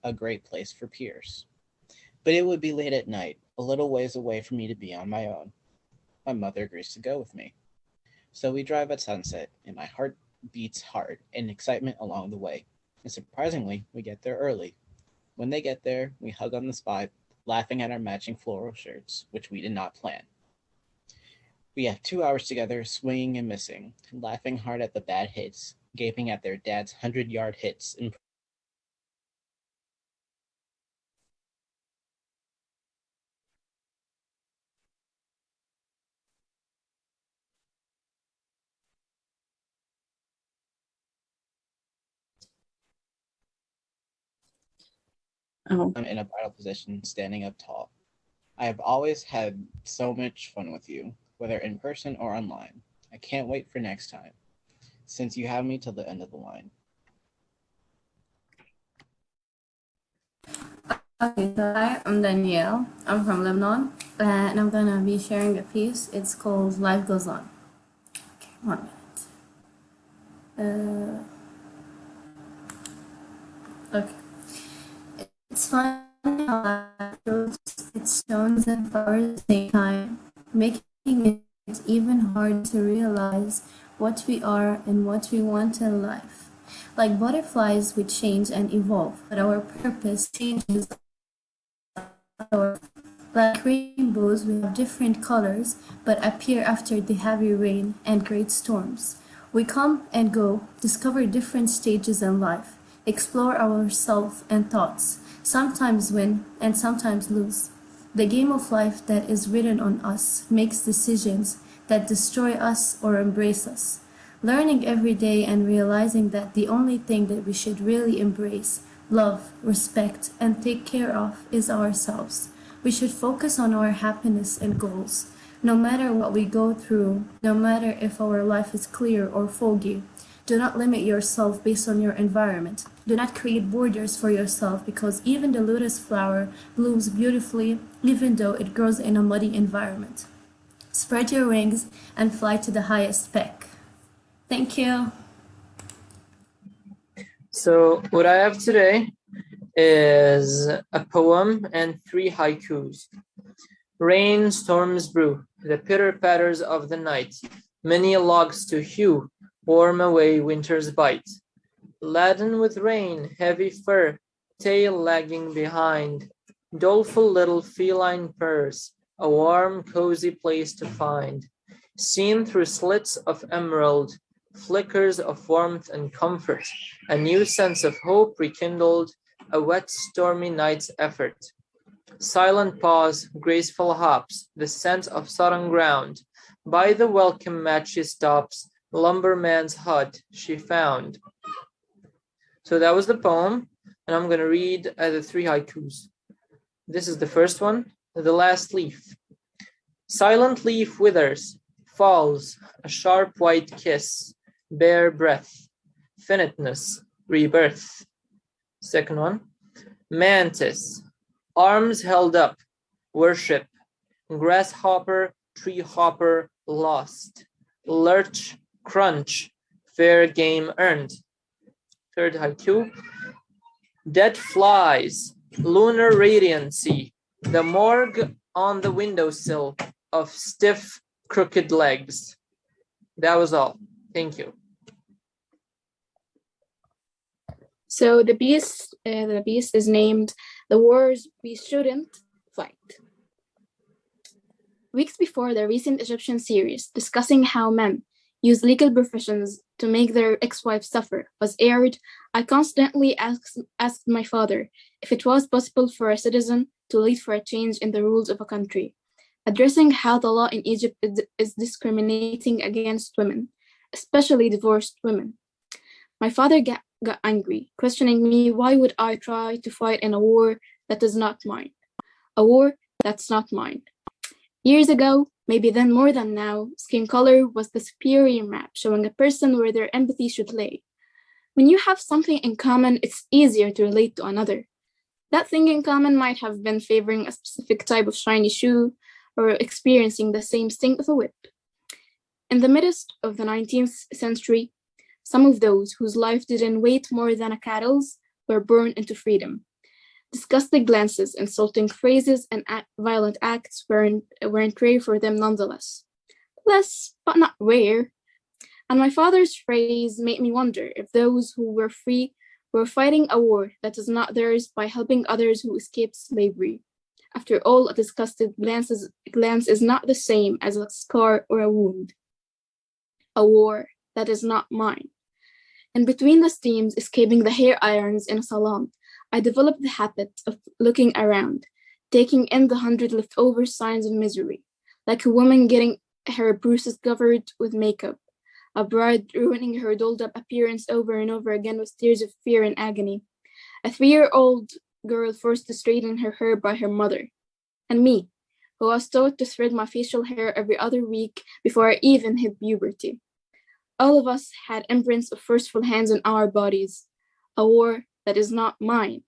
a great place for peers. But it would be late at night, a little ways away for me to be on my own. My mother agrees to go with me. So we drive at sunset, and my heart beats hard in excitement along the way. And surprisingly, we get there early. When they get there, we hug on the spot, laughing at our matching floral shirts, which we did not plan. We have 2 hours together, swinging and missing, laughing hard at the bad hits, gaping at their dad's 100-yard hits. I'm in a vital position, standing up tall. I have always had so much fun with you, whether in person or online. I can't wait for next time, since you have me till the end of the line. Okay, so hi, I'm Danielle. I'm from Lebanon, and I'm gonna be sharing a piece. It's called Life Goes On. Okay. 1 minute. Okay. It's funny how life throws its stones and flowers at the same time, making it even hard to realize what we are and what we want in life. Like butterflies, we change and evolve, but our purpose changes. Like rainbows, we have different colors, but appear after the heavy rain and great storms. We come and go, discover different stages in life, explore ourselves and thoughts, sometimes win and sometimes lose. The game of life that is written on us makes decisions that destroy us or embrace us. Learning every day and realizing that the only thing that we should really embrace, love, respect, and take care of is ourselves. We should focus on our happiness and goals. No matter what we go through, no matter if our life is clear or foggy, do not limit yourself based on your environment. Do not create borders for yourself because even the lotus flower blooms beautifully even though it grows in a muddy environment. Spread your wings and fly to the highest peak. Thank you. So what I have today is a poem and 3 haikus. Rain storms brew, the pitter-patters of the night, many logs to hew, warm away winter's bite. Laden with rain, heavy fur, tail lagging behind, doleful little feline purrs, a warm, cozy place to find. Seen through slits of emerald, flickers of warmth and comfort, a new sense of hope rekindled, a wet, stormy night's effort. Silent pause, graceful hops, the scent of sodden ground. By the welcome mat she stops, lumberman's hut she found. So that was the poem, and I'm going to read the 3 haikus. This is the first one, the last leaf. Silent leaf withers, falls, a sharp white kiss, bare breath, finiteness, rebirth. Second one, mantis, arms held up, worship, grasshopper, tree hopper, lost, lurch, crunch, fair game earned. Third haiku, dead flies, lunar radiancy, the morgue on the windowsill of stiff, crooked legs. That was all. Thank you. So the piece is named "The Wars We Shouldn't Fight." Weeks before the recent Egyptian series discussing how men use legal professions to make their ex-wives suffer was aired, I constantly asked my father if it was possible for a citizen to lead for a change in the rules of a country, addressing how the law in Egypt is discriminating against women, especially divorced women. My father got angry, questioning me why would I try to fight in a war that is not mine, a war that's not mine. Years ago, maybe then more than now, skin color was the superior map showing a person where their empathy should lay. When you have something in common, it's easier to relate to another. That thing in common might have been favoring a specific type of shiny shoe or experiencing the same sting of a whip. In the midst of the 19th century, some of those whose life didn't wait more than a cattle's were born into freedom. Disgusting glances, insulting phrases, and violent acts weren't rare for them nonetheless. Less, but not rare. And my father's phrase made me wonder if those who were free were fighting a war that is not theirs by helping others who escaped slavery. After all, a disgusted glance is not the same as a scar or a wound. A war that is not mine. And between the steams escaping the hair irons in a salon, I developed the habit of looking around, taking in the 100 leftover signs of misery, like a woman getting her bruises covered with makeup, a bride ruining her dolled-up appearance over and over again with tears of fear and agony, a 3-year-old girl forced to straighten her hair by her mother, and me, who was taught to thread my facial hair every other week before I even hit puberty. All of us had imprints of forceful hands on our bodies, a war that is not mine.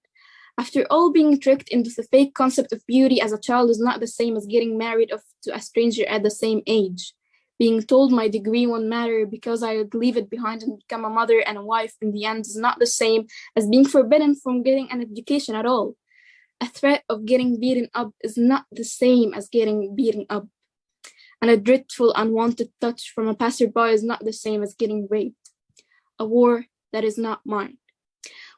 After all, being tricked into the fake concept of beauty as a child is not the same as getting married to a stranger at the same age. Being told my degree won't matter because I would leave it behind and become a mother and a wife in the end is not the same as being forbidden from getting an education at all. A threat of getting beaten up is not the same as getting beaten up. And a dreadful, unwanted touch from a passerby is not the same as getting raped. A war that is not mine.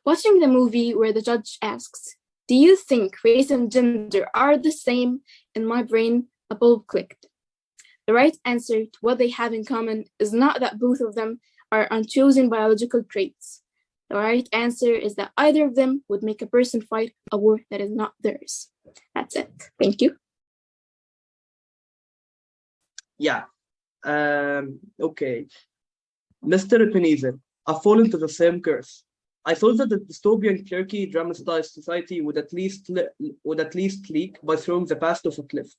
Watching the movie where the judge asks, "Do you think race and gender are the same?" in my brain, a bulb clicked. The right answer to what they have in common is not that both of them are unchosen biological traits. The right answer is that either of them would make a person fight a war that is not theirs. That's it. Thank you. Yeah. Okay. Mr. Ebenezer, I've fallen to the same curse. I thought that the dystopian Turkey dramatized society would at least leak by throwing the past off a cliff.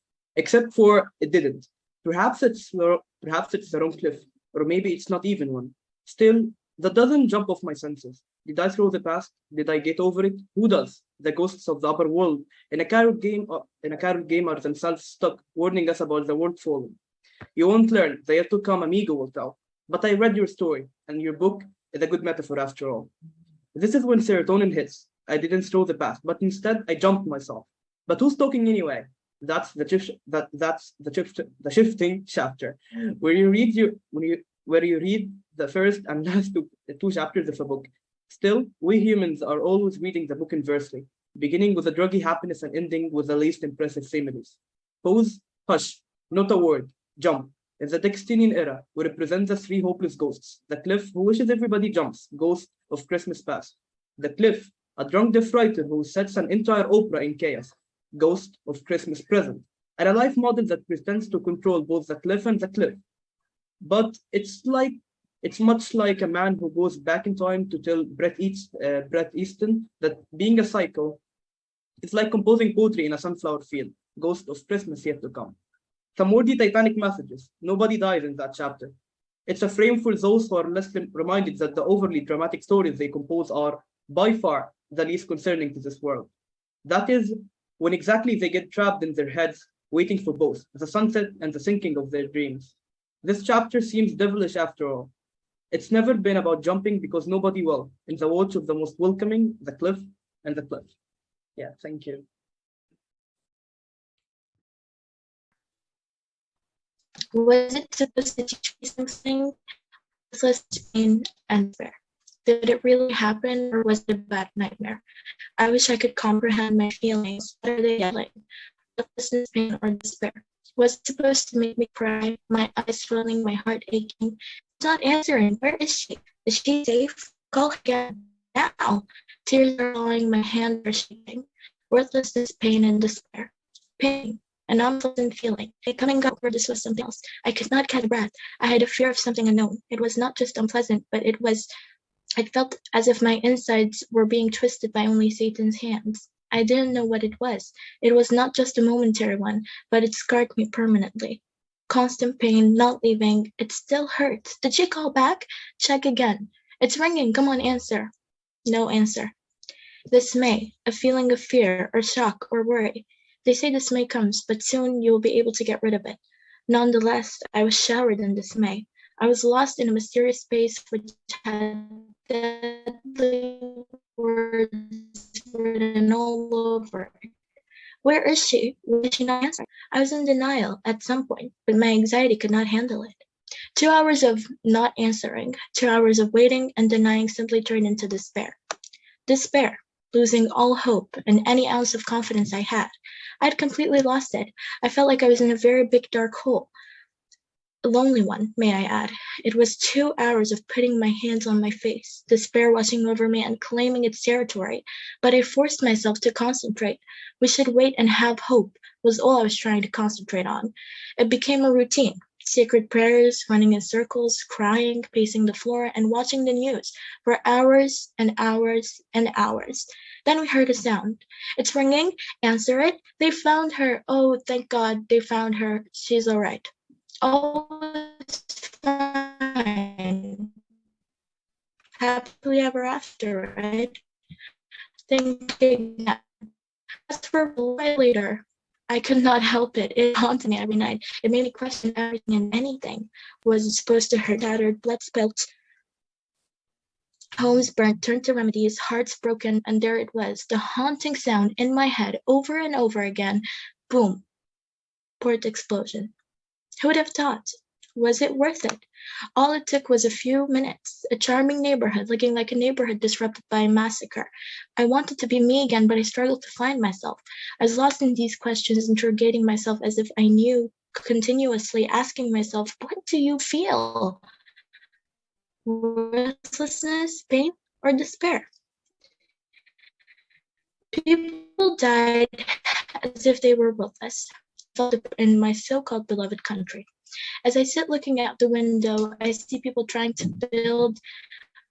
Except for it didn't. Perhaps it's the wrong cliff, or maybe it's not even one. Still, that doesn't jump off my senses. Did I throw the past? Did I get over it? Who does? The ghosts of the upper world in a carol game are themselves stuck, warning us about the world falling. You won't learn. The yet to come amigo will tell. But I read your story, and your book is a good metaphor after all. This is when serotonin hits. I didn't throw the past, but instead I jumped myself. But who's talking anyway? That's the shifting chapter, where you read the first and last two chapters of a book. Still, we humans are always reading the book inversely, beginning with a druggy happiness and ending with the least impressive similes. Pause, hush, not a word, jump. In the Dextinian era, we represent the three hopeless ghosts. The cliff, who wishes everybody jumps, ghost of Christmas past. The cliff, a drunk deaf writer who sets an entire opera in chaos, ghost of Christmas present. And a life model that pretends to control both the cliff and the cliff. But it's much like a man who goes back in time to tell Bret Easton that being a psycho is like composing poetry in a sunflower field, ghost of Christmas yet to come. Some wordy Titanic messages. Nobody dies in that chapter. It's a frame for those who are less reminded that the overly dramatic stories they compose are, by far, the least concerning to this world. That is, when exactly they get trapped in their heads, waiting for both the sunset and the sinking of their dreams. This chapter seems devilish after all. It's never been about jumping because nobody will, in the watch of the most welcoming, the cliff and the cliff. Yeah, thank you. Was it supposed to teach me something? Restless pain and fear. Did it really happen, or was it a bad nightmare? I wish I could comprehend my feelings. What are they yelling? Restlessness, pain, or despair? Was it supposed to make me cry? My eyes swelling, my heart aching. It's not answering. Where is she? Is she safe? Call again. Now. Tears are falling, my hands are shaking. Worthlessness, pain, and despair. Pain. An unpleasant feeling. It coming and go, or this was something else. I could not catch a breath. I had a fear of something unknown. It was not just unpleasant, but it felt as if my insides were being twisted by only Satan's hands. I didn't know what it was. It was not just a momentary one, but it scarred me permanently. Constant pain, not leaving. It still hurts. Did she call back? Check again. It's ringing. Come on, answer. No answer. Dismay, a feeling of fear or shock or worry. They say dismay comes, but soon you will be able to get rid of it. Nonetheless, I was showered in dismay. I was lost in a mysterious space which had deadly words written all over it. Where is she? Why did she not answer? I was in denial at some point, but my anxiety could not handle it. 2 hours of not answering, 2 hours of waiting and denying simply turned into despair. Despair, losing all hope and any ounce of confidence I had. I had completely lost it. I felt like I was in a very big dark hole. A lonely one, may I add. It was 2 hours of putting my hands on my face, despair washing over me and claiming its territory, but I forced myself to concentrate. We should wait and have hope was all I was trying to concentrate on. It became a routine. Sacred prayers, running in circles, crying, pacing the floor, and watching the news for hours and hours and hours. Then we heard a sound. It's ringing. Answer it. They found her. Oh, thank God they found her. She's all right. All is fine. Happily ever after, right? Thinking that. As for a later, I could not help it. It haunted me every night. It made me question everything and anything. Was it supposed to hurt? Tattered, blood spilt, homes burnt, turned to remedies, hearts broken, and there it was, the haunting sound in my head over and over again. Boom. Port explosion. Who would have thought? Was it worth it? All it took was a few minutes. A charming neighborhood, looking like a neighborhood disrupted by a massacre. I wanted to be me again, but I struggled to find myself. I was lost in these questions, interrogating myself as if I knew, continuously asking myself, what do you feel? Worthlessness, pain, or despair? People died as if they were worthless in my so-called beloved country. As I sit looking out the window, I see people trying to build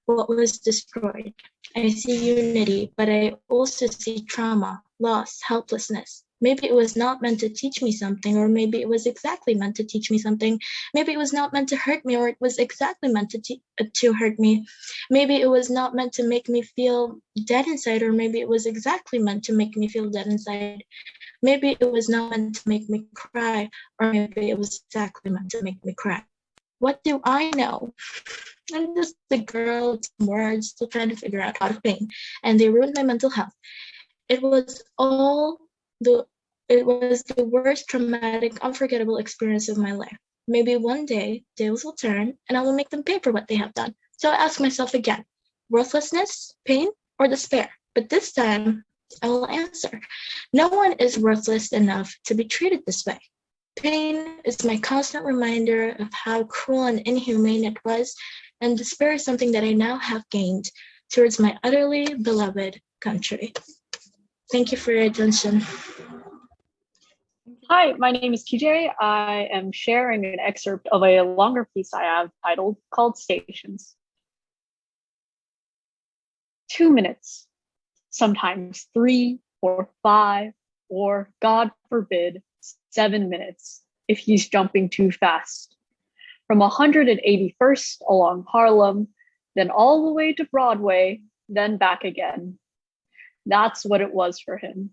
what was destroyed. I see unity, but I also see trauma, loss, helplessness. Maybe it was not meant to teach me something, or maybe it was exactly meant to teach me something. Maybe it was not meant to hurt me, or it was exactly meant to hurt me. Maybe it was not meant to make me feel dead inside, or maybe it was exactly meant to make me feel dead inside. Maybe it was not meant to make me cry, or maybe it was exactly meant to make me cry. What do I know? I'm just a girl with some words, still trying to figure out how to paint, and they ruined my mental health. It was the worst traumatic, unforgettable experience of my life. Maybe one day, tables will turn, and I will make them pay for what they have done. So I ask myself again, worthlessness, pain, or despair? But this time, I will answer. No one is worthless enough to be treated this way. Pain is my constant reminder of how cruel and inhumane it was, and despair is something that I now have gained towards my utterly beloved country. Thank you for your attention. Hi, my name is TJ. I am sharing an excerpt of a longer piece I have titled called Stations. 2 minutes, sometimes 3 or 5, or God forbid, 7 minutes if he's jumping too fast. From 181st along Harlem, then all the way to Broadway, then back again. That's what it was for him.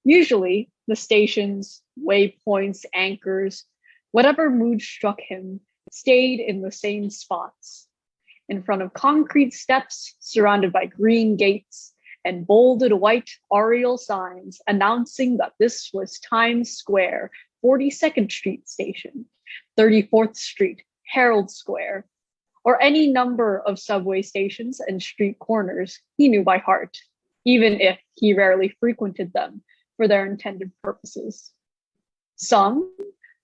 Usually, the stations, waypoints, anchors, whatever mood struck him, stayed in the same spots. In front of concrete steps, surrounded by green gates, and bolded white Arial signs announcing that this was Times Square, 42nd Street Station, 34th Street, Herald Square, or any number of subway stations and street corners he knew by heart, even if he rarely frequented them for their intended purposes. Some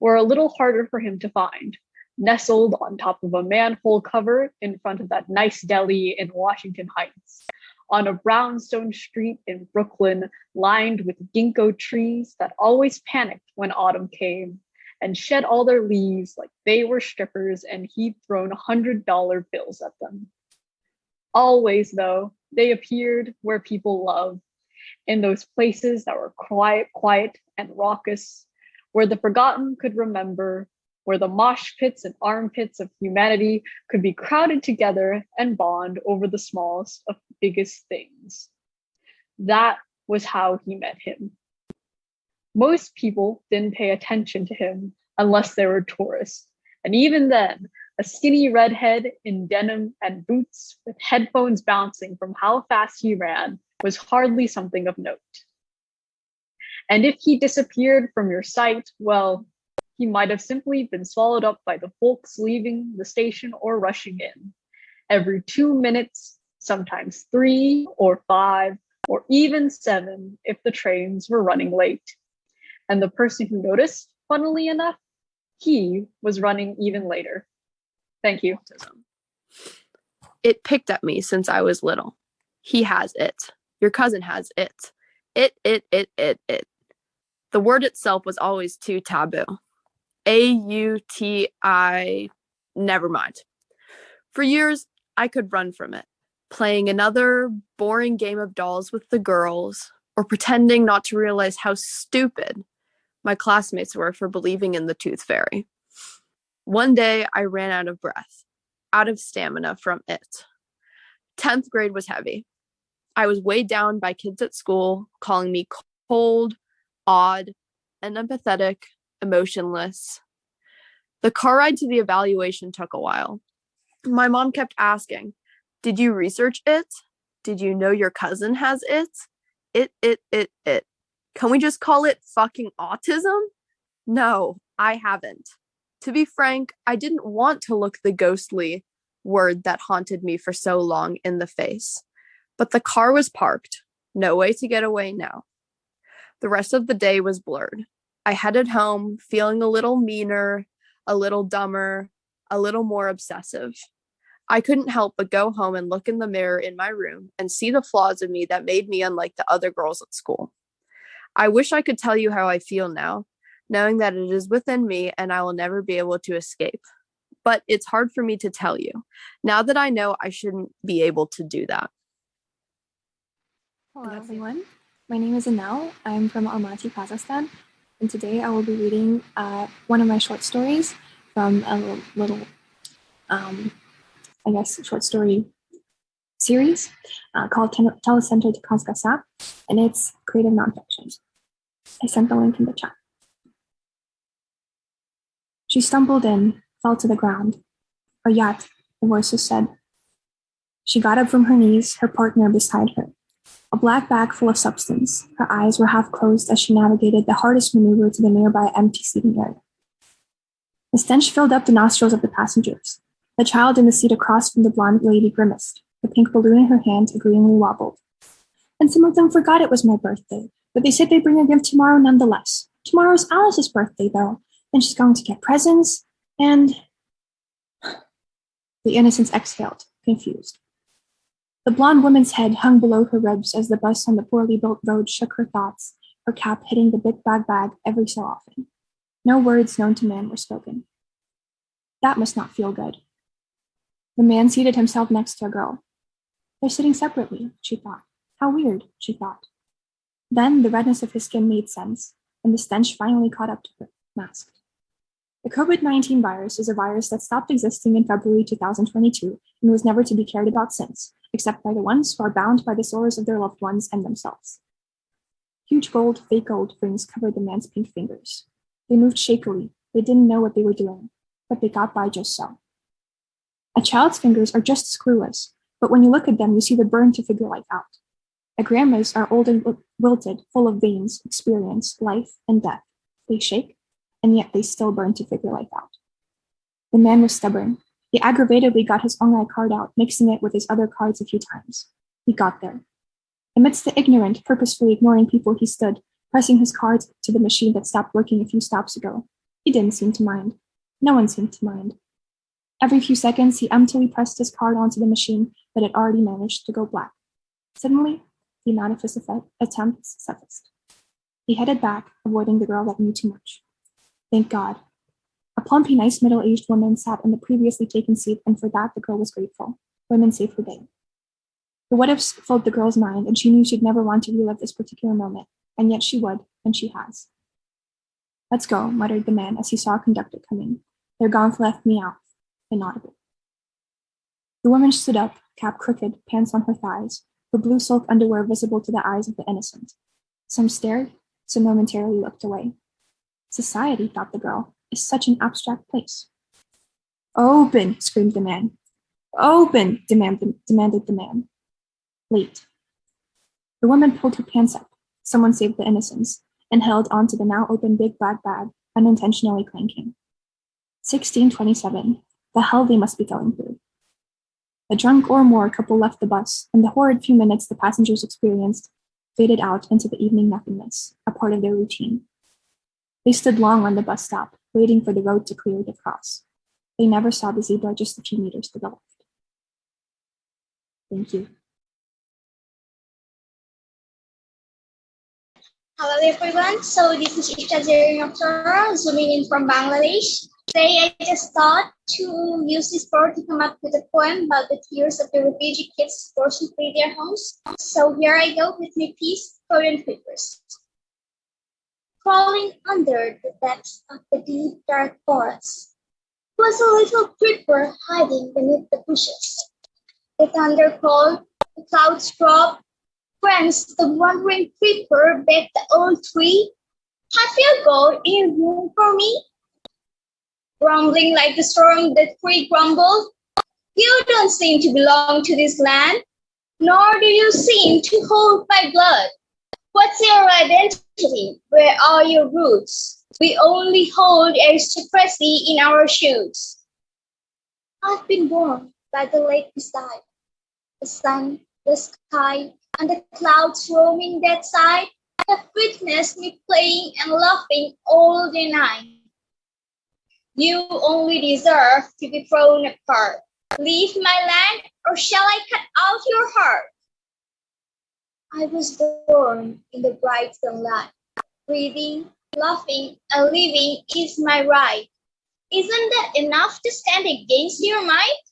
were a little harder for him to find, nestled on top of a manhole cover in front of that nice deli in Washington Heights, on a brownstone street in Brooklyn lined with ginkgo trees that always panicked when autumn came and shed all their leaves like they were strippers and he'd thrown $100 bills at them. Always, though, they appeared where people love, in those places that were quiet and raucous, where the forgotten could remember, where the mosh pits and armpits of humanity could be crowded together and bond over the smallest of biggest things. That was how he met him. Most people didn't pay attention to him unless they were tourists, and even then, a skinny redhead in denim and boots with headphones bouncing from how fast he ran was hardly something of note. And if he disappeared from your sight, well, he might have simply been swallowed up by the folks leaving the station or rushing in. Every 2 minutes, sometimes 3 or 5, or even 7 if the trains were running late. And the person who noticed, funnily enough, he was running even later. Thank you. It picked at me since I was little. He has it. Your cousin has it. It. The word itself was always too taboo. A-U-T-I, never mind. For years, I could run from it, playing another boring game of dolls with the girls, or pretending not to realize how stupid my classmates were for believing in the tooth fairy. One day, I ran out of breath, out of stamina from it. 10th grade was heavy. I was weighed down by kids at school, calling me cold, odd, and empathetic, emotionless. The car ride to the evaluation took a while. My mom kept asking, "Did you research it? Did you know your cousin has it? It. Can we just call it fucking autism?" No, I haven't. To be frank, I didn't want to look the ghostly word that haunted me for so long in the face. But the car was parked. No way to get away now. The rest of the day was blurred. I headed home feeling a little meaner, a little dumber, a little more obsessive. I couldn't help but go home and look in the mirror in my room and see the flaws of me that made me unlike the other girls at school. I wish I could tell you how I feel now, knowing that it is within me and I will never be able to escape. But it's hard for me to tell you. Now that I know, I shouldn't be able to do that. Hello everyone, my name is Anelle. I'm from Almaty, Kazakhstan, and today I will be reading one of my short stories from a little, short story series called Telecentered Kazakhstan, and it's creative nonfiction. I sent the link in the chat. She stumbled in, fell to the ground. "Ayat," the voices said. She got up from her knees, her partner beside her. A black bag full of substance. Her eyes were half closed as she navigated the hardest maneuver to the nearby empty seating area. The stench filled up the nostrils of the passengers. The child in the seat across from the blonde lady grimaced. The pink balloon in her hand agreeingly wobbled. "And some of them forgot it was my birthday, but they said they'd bring a gift tomorrow nonetheless. Tomorrow's Alice's birthday, though, and she's going to get presents, and..." The innocents exhaled, confused. The blonde woman's head hung below her ribs as the bus on the poorly built road shook her thoughts, her cap hitting the big bag every so often. No words known to man were spoken. That must not feel good. The man seated himself next to a girl. They're sitting separately, she thought. How weird, she thought. Then the redness of his skin made sense, and the stench finally caught up to her, masked. The COVID-19 virus is a virus that stopped existing in February 2022 and was never to be cared about since, except by the ones who are bound by the sores of their loved ones and themselves. Huge fake gold rings covered the man's pink fingers. They moved shakily. They didn't know what they were doing, but they got by just so. A child's fingers are just as clueless, but when you look at them, you see the burn to figure life out. A grandma's are old and wilted, full of veins, experience, life, and death. They shake, and yet they still burn to figure life out. The man was stubborn. He aggravatedly got his Ongai card out, mixing it with his other cards a few times. He got there. Amidst the ignorant, purposefully ignoring people, he stood, pressing his cards to the machine that stopped working a few stops ago. He didn't seem to mind. No one seemed to mind. Every few seconds, he emptily pressed his card onto the machine that had already managed to go black. Suddenly, the amount of his attempts sufficed. He headed back, avoiding the girl that knew too much. Thank God. A plumpy, nice middle-aged woman sat in the previously taken seat, and for that the girl was grateful. Women saved her day. The what-ifs filled the girl's mind, and she knew she'd never want to relive this particular moment, and yet she would, and she has. "Let's go," muttered the man as he saw a conductor coming. Their gonk left me out, inaudible. The woman stood up, cap crooked, pants on her thighs, her blue silk underwear visible to the eyes of the innocent. Some stared, some momentarily looked away. Society, thought the girl, is such an abstract place. "Open," screamed the man. "Open," demanded the man. Late. The woman pulled her pants up. Someone saved the innocents, and held onto the now open big black bag, unintentionally clanking. 1627. The hell they must be going through. A drunk or more couple left the bus, and the horrid few minutes the passengers experienced faded out into the evening nothingness, a part of their routine. They stood long on the bus stop, waiting for the road to clear to cross. They never saw the zebra just a few meters to the left. Thank you. Hello everyone, so this is Ifsat zooming in from Bangladesh. Today I just thought to use this board to come up with a poem about the tears of the refugee kids forced to flee their homes. So here I go with my piece, Korean Creepers. Crawling under the depths of the deep dark forest was a little creeper hiding beneath the bushes. The thunder called, the clouds dropped. Friends, the wandering creeper begged the old tree Have you got any room for me? Grumbling like the storm that grumbled. You don't seem to belong to this land, nor do you seem to hold my blood. What's your identity? Where are your roots? We only hold aristocracy in our shoes. I've been born by the lake beside, the sun, the sky, and the clouds roaming that side have witnessed me playing and laughing all the night. You only deserve to be thrown apart. Leave my land, or shall I cut out your heart? I was born in the bright sunlight. Breathing, laughing, and living is my right. Isn't that enough to stand against your might?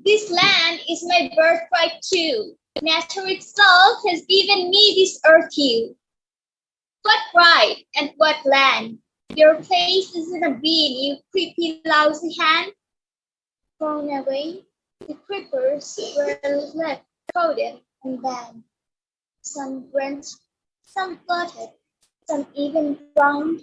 This land is my birthright too. Nature itself has given me this earth hue. What right and what land? Your place is in a bin, you creepy, lousy hand. Thrown away, the creepers were left crowded and banned. Some drenched, some flooded, some even drowned.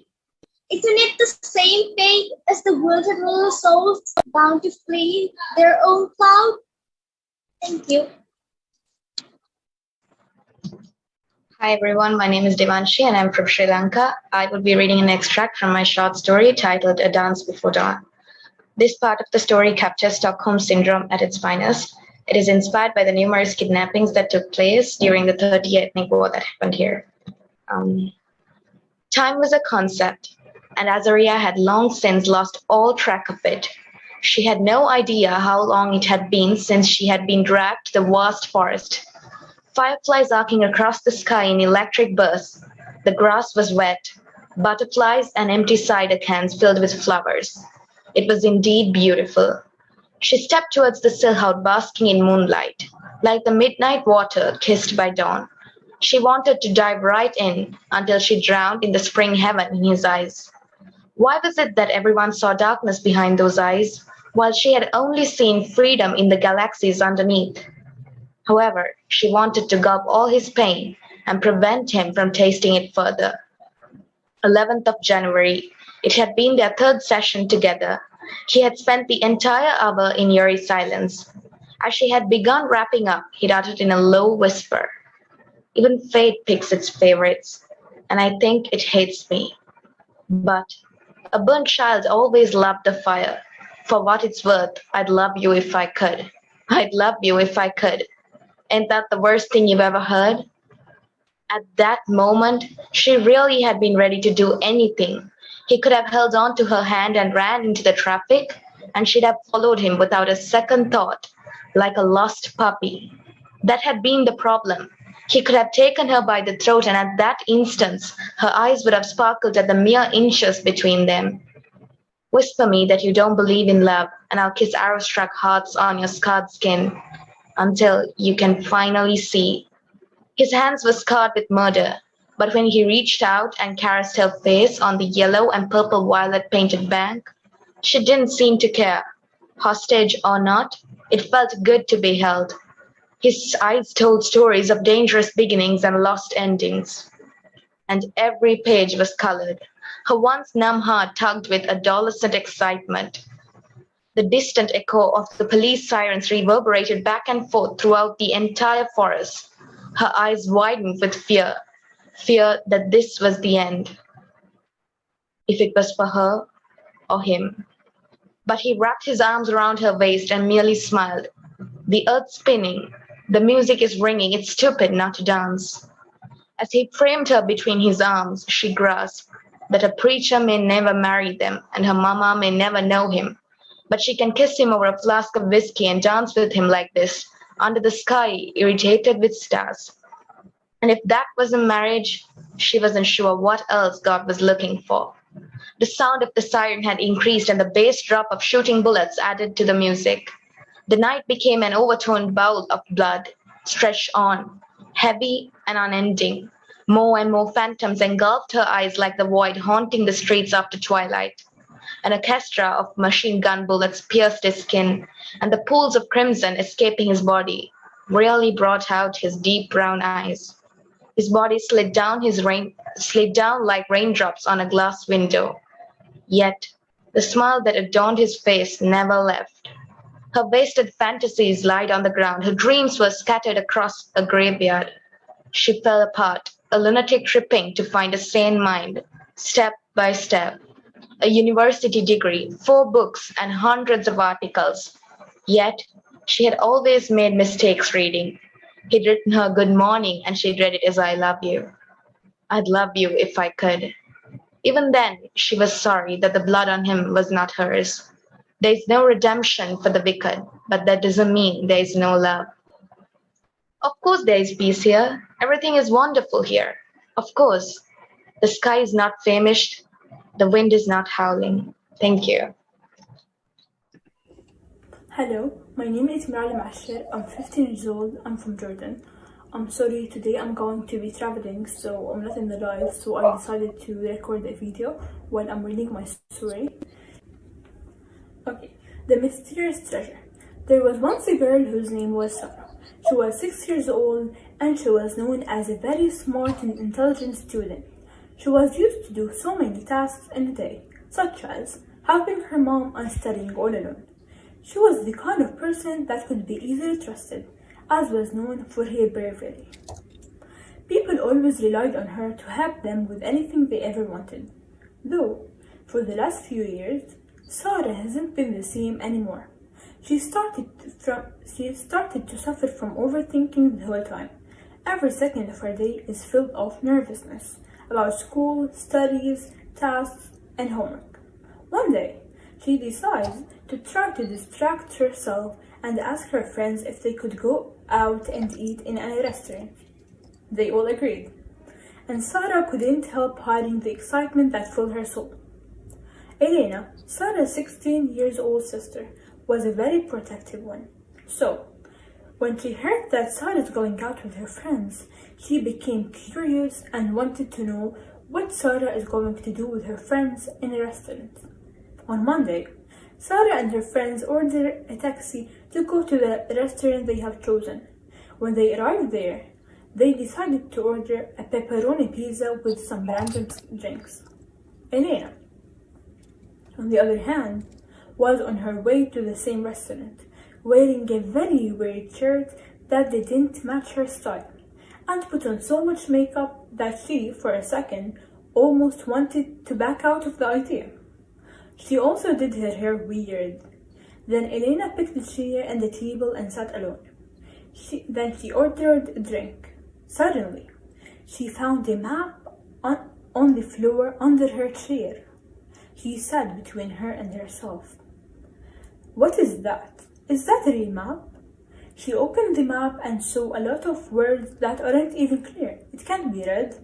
Isn't it the same fate as the wilted little souls bound to flee their own cloud? Thank you. Hi everyone, my name is Divansshi and I'm from Sri Lanka. I will be reading an extract from my short story titled A Dance Before Dawn. This part of the story captures Stockholm Syndrome at its finest. It is inspired by the numerous kidnappings that took place during the 30-year ethnic war that happened here. Time was a concept, and Azaria had long since lost all track of it. She had no idea how long it had been since she had been dragged to the vast forest. Fireflies arcing across the sky in electric bursts. The grass was wet. Butterflies and empty cider cans filled with flowers. It was indeed beautiful. She stepped towards the silhouette basking in moonlight, like the midnight water kissed by dawn. She wanted to dive right in until she drowned in the spring heaven in his eyes. Why was it that everyone saw darkness behind those eyes, while she had only seen freedom in the galaxies underneath? However, she wanted to gulp all his pain and prevent him from tasting it further. 11th of January, it had been their third session together. He had spent the entire hour in eerie silence. As she had begun wrapping up, he'd uttered in a low whisper, "Even fate picks its favorites, and I think it hates me. But a burnt child always loved the fire. For what it's worth, I'd love you if I could. I'd love you if I could. Ain't that the worst thing you've ever heard?" At that moment, she really had been ready to do anything. He could have held on to her hand and ran into the traffic, and she'd have followed him without a second thought, like a lost puppy. That had been the problem. He could have taken her by the throat, and at that instant, her eyes would have sparkled at the mere inches between them. "Whisper me that you don't believe in love, and I'll kiss arrow-struck hearts on your scarred skin until you can finally see." His hands were scarred with murder, but when he reached out and caressed her face on the yellow and purple-violet painted bank, she didn't seem to care. Hostage or not, it felt good to be held. His eyes told stories of dangerous beginnings and lost endings, and every page was colored. Her once numb heart tugged with adolescent excitement. The distant echo of the police sirens reverberated back and forth throughout the entire forest. Her eyes widened with fear that this was the end, if it was for her or him. But he wrapped his arms around her waist and merely smiled. "The earth's spinning, the music is ringing, it's stupid not to dance." As he framed her between his arms, she grasped that a preacher may never marry them and her mama may never know him, but she can kiss him over a flask of whiskey and dance with him like this, under the sky irritated with stars. And if that wasn't marriage, she wasn't sure what else God was looking for. The sound of the siren had increased and the bass drop of shooting bullets added to the music. The night became an overturned bowl of blood, stretched on, heavy and unending. More and more phantoms engulfed her eyes like the void haunting the streets after twilight. An orchestra of machine gun bullets pierced his skin, and the pools of crimson escaping his body really brought out his deep brown eyes. His body slid down like raindrops on a glass window. Yet, the smile that adorned his face never left. Her wasted fantasies lied on the ground. Her dreams were scattered across a graveyard. She fell apart, a lunatic tripping to find a sane mind, step by step. A university degree, 4 books, and hundreds of articles. Yet, she had always made mistakes reading. He'd written her good morning, and she'd read it as I love you. I'd love you if I could. Even then, she was sorry that the blood on him was not hers. There is no redemption for the wicked, but that doesn't mean there is no love. Of course there is peace here. Everything is wonderful here. Of course. The sky is not famished. The wind is not howling. Thank you. Hello, my name is Miral. I'm 15 years old. I'm from Jordan. I'm sorry, today I'm going to be traveling, so I'm not in the live, so I decided to record a video while I'm reading my story. Okay, The Mysterious Treasure. There was once a girl whose name was Sarah. She was 6 years old and she was known as a very smart and intelligent student. She was used to do so many tasks in a day, such as helping her mom and studying all alone. She was the kind of person that could be easily trusted, as was known for her bravery. People always relied on her to help them with anything they ever wanted. Though, for the last few years, Sarah hasn't been the same anymore. She started to suffer from overthinking the whole time. Every second of her day is filled of nervousness about school, studies, tasks, and homework. One day, she decides to try to distract herself and ask her friends if they could go out and eat in a restaurant. They all agreed, and Sarah couldn't help hiding the excitement that filled her soul. Elena, Sarah's 16-year-old sister, was a very protective one. So, when she heard that Sarah is going out with her friends, she became curious and wanted to know what Sarah is going to do with her friends in a restaurant. On Monday, Sarah and her friends ordered a taxi to go to the restaurant they have chosen. When they arrived there, they decided to order a pepperoni pizza with some random drinks. Elena, on the other hand, was on her way to the same restaurant, wearing a very weird shirt that didn't match her style, and put on so much makeup that she, for a second, almost wanted to back out of the idea. She also did her hair weird. Then Elena picked a chair and the table and sat alone. Then she ordered a drink. Suddenly, she found a map on the floor under her chair. She said between her and herself, "What is that? Is that a real map?" She opened the map and saw a lot of words that aren't even clear. It can't be read.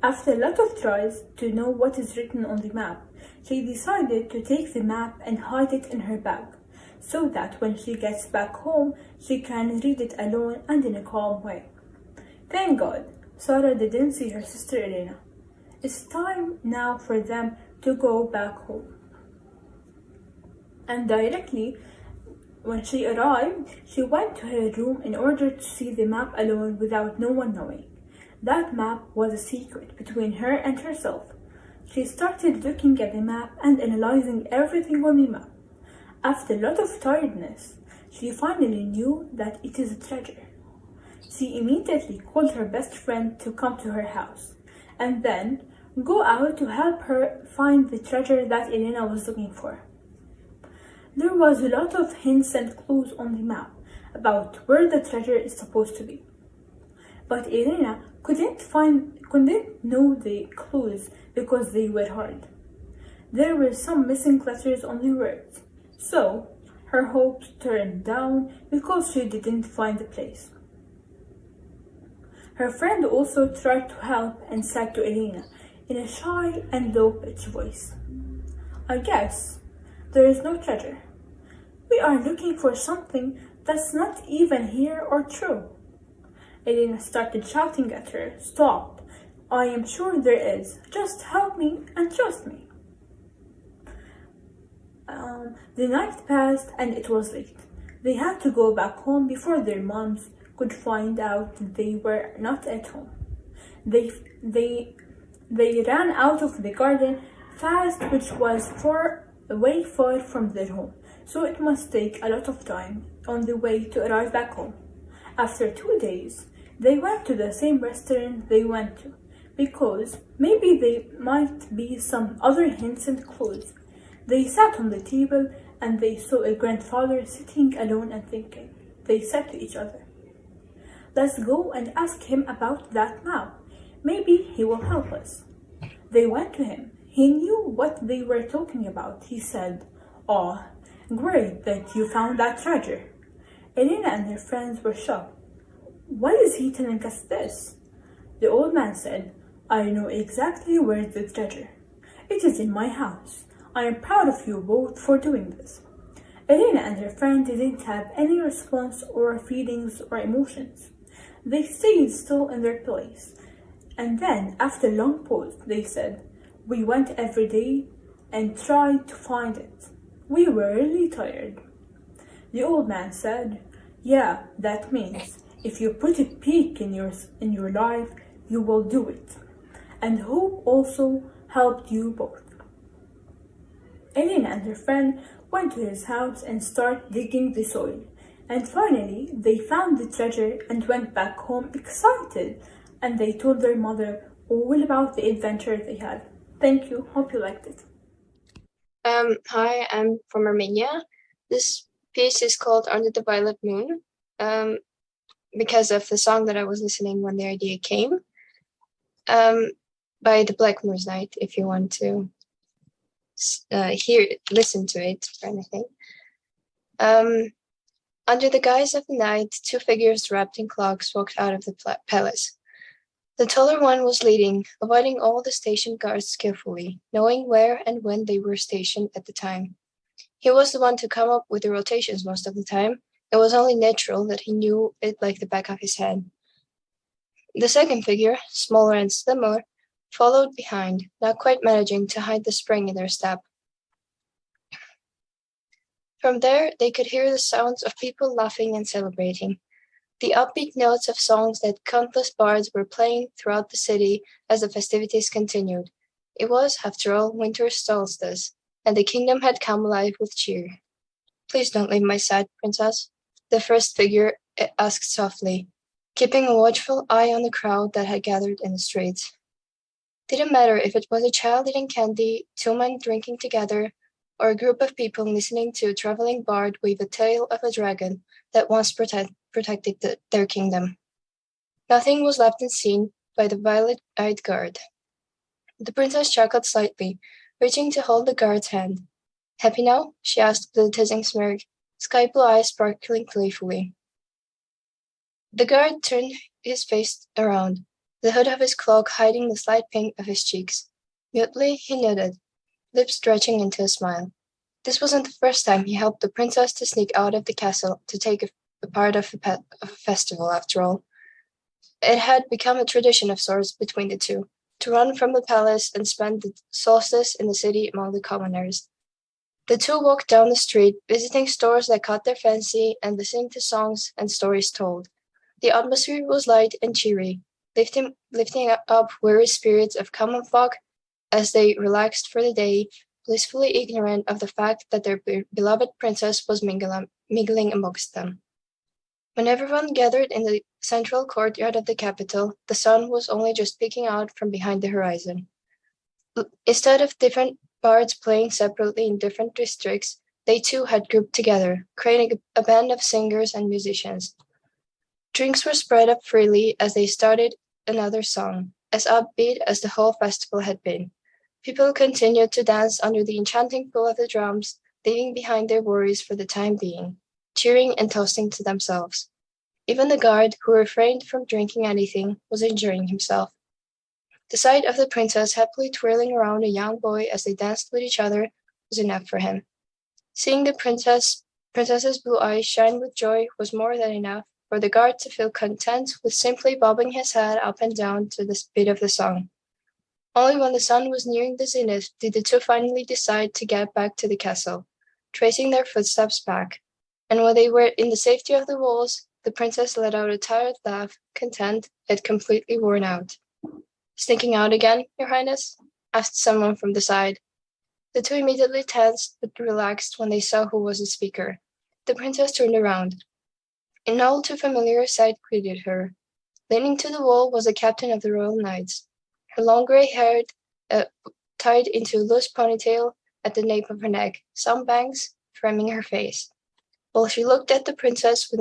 After a lot of tries to know what is written on the map, she decided to take the map and hide it in her bag, so that when she gets back home, she can read it alone and in a calm way. Thank God, Sarah didn't see her sister Elena. It's time now for them to go back home. And directly when she arrived, she went to her room in order to see the map alone without no one knowing. That map was a secret between her and herself. She started looking at the map and analyzing everything on the map. After a lot of tiredness, she finally knew that it is a treasure. She immediately called her best friend to come to her house, and then go out to help her find the treasure that Elena was looking for. There was a lot of hints and clues on the map about where the treasure is supposed to be. But Elena couldn't know the clues because they were hard. There were some missing letters on the words, so her hopes turned down because she didn't find the place. Her friend also tried to help and said to Elena in a shy and low-pitched voice, "I guess there is no treasure. We are looking for something that's not even here or true." Elena started shouting at her, "Stop! I am sure there is. Just help me and trust me." The night passed and it was late. They had to go back home before their moms could find out they were not at home. They, they, they ran out of the garden fast, which was far from their home, so it must take a lot of time on the way to arrive back home. After 2 days, they went to the same restaurant they went to, because maybe there might be some other hints and clues. They sat on the table and they saw a grandfather sitting alone and thinking. They said to each other, "Let's go and ask him about that now. Maybe he will help us." They went to him. He knew what they were talking about. He said, "Oh, great that you found that treasure." Elena and her friends were shocked. "Why is he telling us this?" The old man said, "I know exactly where the treasure. It is in my house. I am proud of you both for doing this." Elena and her friend didn't have any response or feelings or emotions. They stayed still in their place. And then, after a long pause, they said, "We went every day and tried to find it. We were really tired." The old man said, "Yeah, that means if you put a peak in your life, you will do it. And hope also helped you both." Elena and her friend went to his house and started digging the soil. And finally, they found the treasure and went back home excited. And they told their mother all about the adventure they had. Thank you. Hope you liked it. Hi, I'm from Armenia. This piece is called Under the Violet Moon, because of the song that I was listening when the idea came, by the Black Moon's Night, if you want to listen to it or anything. Under the guise of the night, 2 figures wrapped in cloaks walked out of the palace. The taller one was leading, avoiding all the station guards skillfully, knowing where and when they were stationed at the time. He was the one to come up with the rotations most of the time. It was only natural that he knew it like the back of his hand. The second figure, smaller and slimmer, followed behind, not quite managing to hide the spring in their step. From there, they could hear the sounds of people laughing and celebrating, the upbeat notes of songs that countless bards were playing throughout the city as the festivities continued. It was, after all, winter solstice, and the kingdom had come alive with cheer. "Please don't leave my side, princess," the first figure asked softly, keeping a watchful eye on the crowd that had gathered in the streets. Didn't matter if it was a child eating candy, 2 men drinking together, or a group of people listening to a traveling bard weave a tale of a dragon that once protected their kingdom. Nothing was left unseen by the violet-eyed guard. The princess chuckled slightly, reaching to hold the guard's hand. "Happy now?" she asked with a teasing smirk, sky-blue eyes sparkling playfully. The guard turned his face around, the hood of his cloak hiding the slight pink of his cheeks. Mutely, he nodded, lips stretching into a smile. This wasn't the first time he helped the princess to sneak out of the castle to take a part of a festival, after all. It had become a tradition of sorts between the two, to run from the palace and spend the solstice in the city among the commoners. The two walked down the street, visiting stores that caught their fancy and listening to songs and stories told. The atmosphere was light and cheery, lifting up weary spirits of common folk as they relaxed for the day, blissfully ignorant of the fact that their beloved princess was mingling amongst them. When everyone gathered in the central courtyard of the capital, the sun was only just peeking out from behind the horizon. Instead of different bards playing separately in different districts, they too had grouped together, creating a band of singers and musicians. Drinks were spread up freely as they started another song, as upbeat as the whole festival had been. People continued to dance under the enchanting pull of the drums, leaving behind their worries for the time being, cheering and toasting to themselves. Even the guard, who refrained from drinking anything, was enjoying himself. The sight of the princess happily twirling around a young boy as they danced with each other was enough for him. Seeing the princess's blue eyes shine with joy was more than enough for the guard to feel content with simply bobbing his head up and down to the beat of the song. Only when the sun was nearing the zenith did the two finally decide to get back to the castle, tracing their footsteps back. And when they were in the safety of the walls, the princess let out a tired laugh, content yet completely worn out. Sneaking out again, Your Highness? Asked someone from the side. The two immediately tensed but relaxed when they saw who was the speaker. The princess turned around. An all too familiar sight greeted her. Leaning to the wall was the captain of the Royal Knights. Her long grey hair tied into a loose ponytail at the nape of her neck, some bangs framing her face, while she looked at the princess with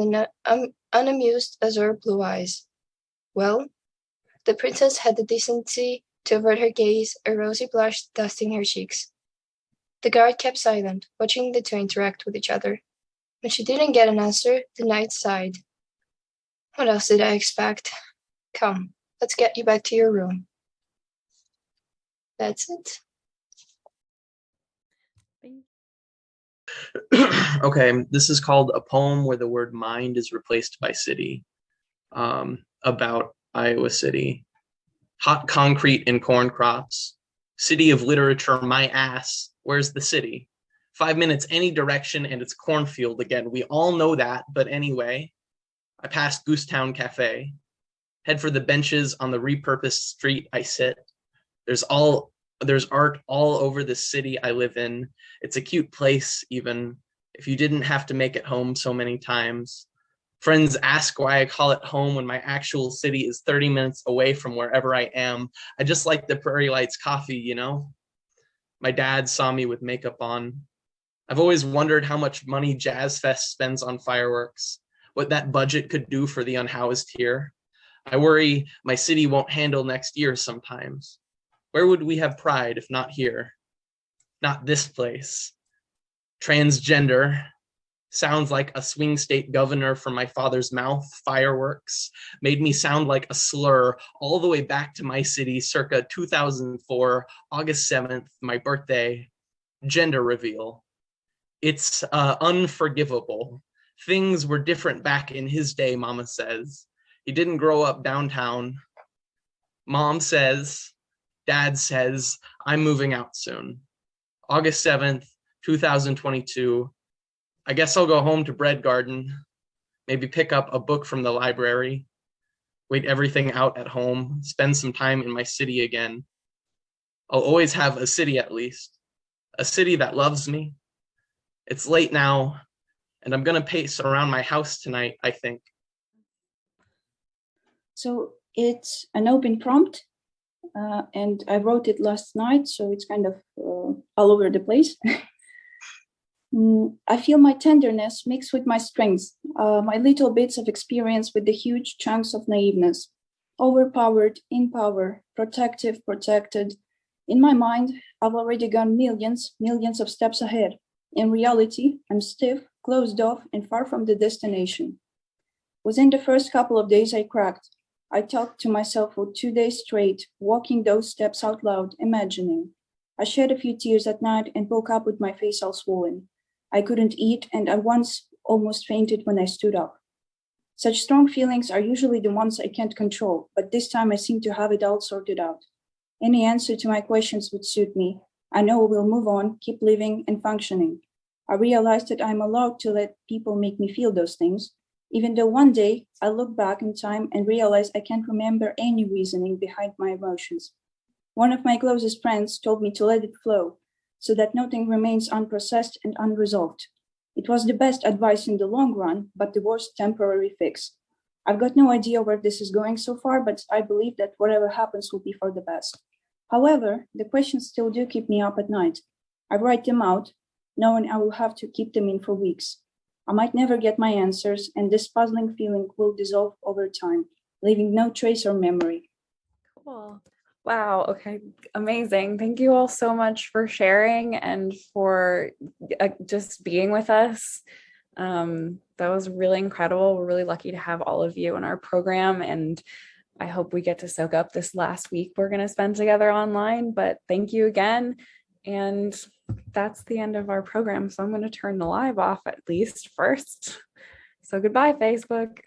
unamused azure blue eyes. Well? The princess had the decency to avert her gaze, a rosy blush dusting her cheeks. The guard kept silent, watching the two interact with each other. When she didn't get an answer, the knight sighed. What else did I expect? Come, let's get you back to your room. That's it. Okay, this is called A Poem Where the Word Mind is Replaced by City. About Iowa City. Hot concrete and corn crops. City of literature, my ass. Where's the city? 5 minutes any direction and it's cornfield again. We all know that, but anyway. I passed Goosetown Cafe. Head for the benches on the repurposed street I sit. There's art all over the city I live in. It's a cute place, even if you didn't have to make it home so many times. Friends ask why I call it home when my actual city is 30 minutes away from wherever I am. I just like the Prairie Lights coffee, you know? My dad saw me with makeup on. I've always wondered how much money Jazz Fest spends on fireworks, what that budget could do for the unhoused here. I worry my city won't handle next year sometimes. Where would we have pride if not here? Not this place. Transgender sounds like a swing state governor from my father's mouth. Fireworks made me sound like a slur all the way back to my city circa 2004, August 7th, my birthday. Gender reveal. It's unforgivable. Things were different back in his day, Mama says. He didn't grow up downtown. Mom says, Dad says, I'm moving out soon. August 7th, 2022. I guess I'll go home to Bread Garden, maybe pick up a book from the library, wait everything out at home, spend some time in my city again. I'll always have a city at least, a city that loves me. It's late now, and I'm gonna pace around my house tonight, I think. So it's an open prompt, and I wrote it last night, so it's kind of all over the place. I feel my tenderness mixed with my strengths, my little bits of experience with the huge chunks of naiveness. Overpowered, in power, protective, protected. In my mind, I've already gone millions of steps ahead. In reality, I'm stiff, closed off, and far from the destination. Within the first couple of days, I cracked. I talked to myself for 2 days straight, walking those steps out loud, imagining. I shed a few tears at night and woke up with my face all swollen. I couldn't eat, and I once almost fainted when I stood up. Such strong feelings are usually the ones I can't control, but this time I seem to have it all sorted out. Any answer to my questions would suit me. I know we'll move on, keep living and functioning. I realized that I'm allowed to let people make me feel those things, even though one day I look back in time and realize I can't remember any reasoning behind my emotions. One of my closest friends told me to let it flow, so that nothing remains unprocessed and unresolved. It was the best advice in the long run, but the worst temporary fix. I've got no idea where this is going so far, but I believe that whatever happens will be for the best. However, the questions still do keep me up at night. I write them out, knowing I will have to keep them in for weeks. I might never get my answers, and this puzzling feeling will dissolve over time, leaving no trace or memory. Cool. Wow. Okay. Amazing. Thank you all so much for sharing and for just being with us. That was really incredible. We're really lucky to have all of you in our program, and I hope we get to soak up this last week we're going to spend together online. But thank you again. And that's the end of our program. So I'm going to turn the live off at least first. So goodbye, Facebook.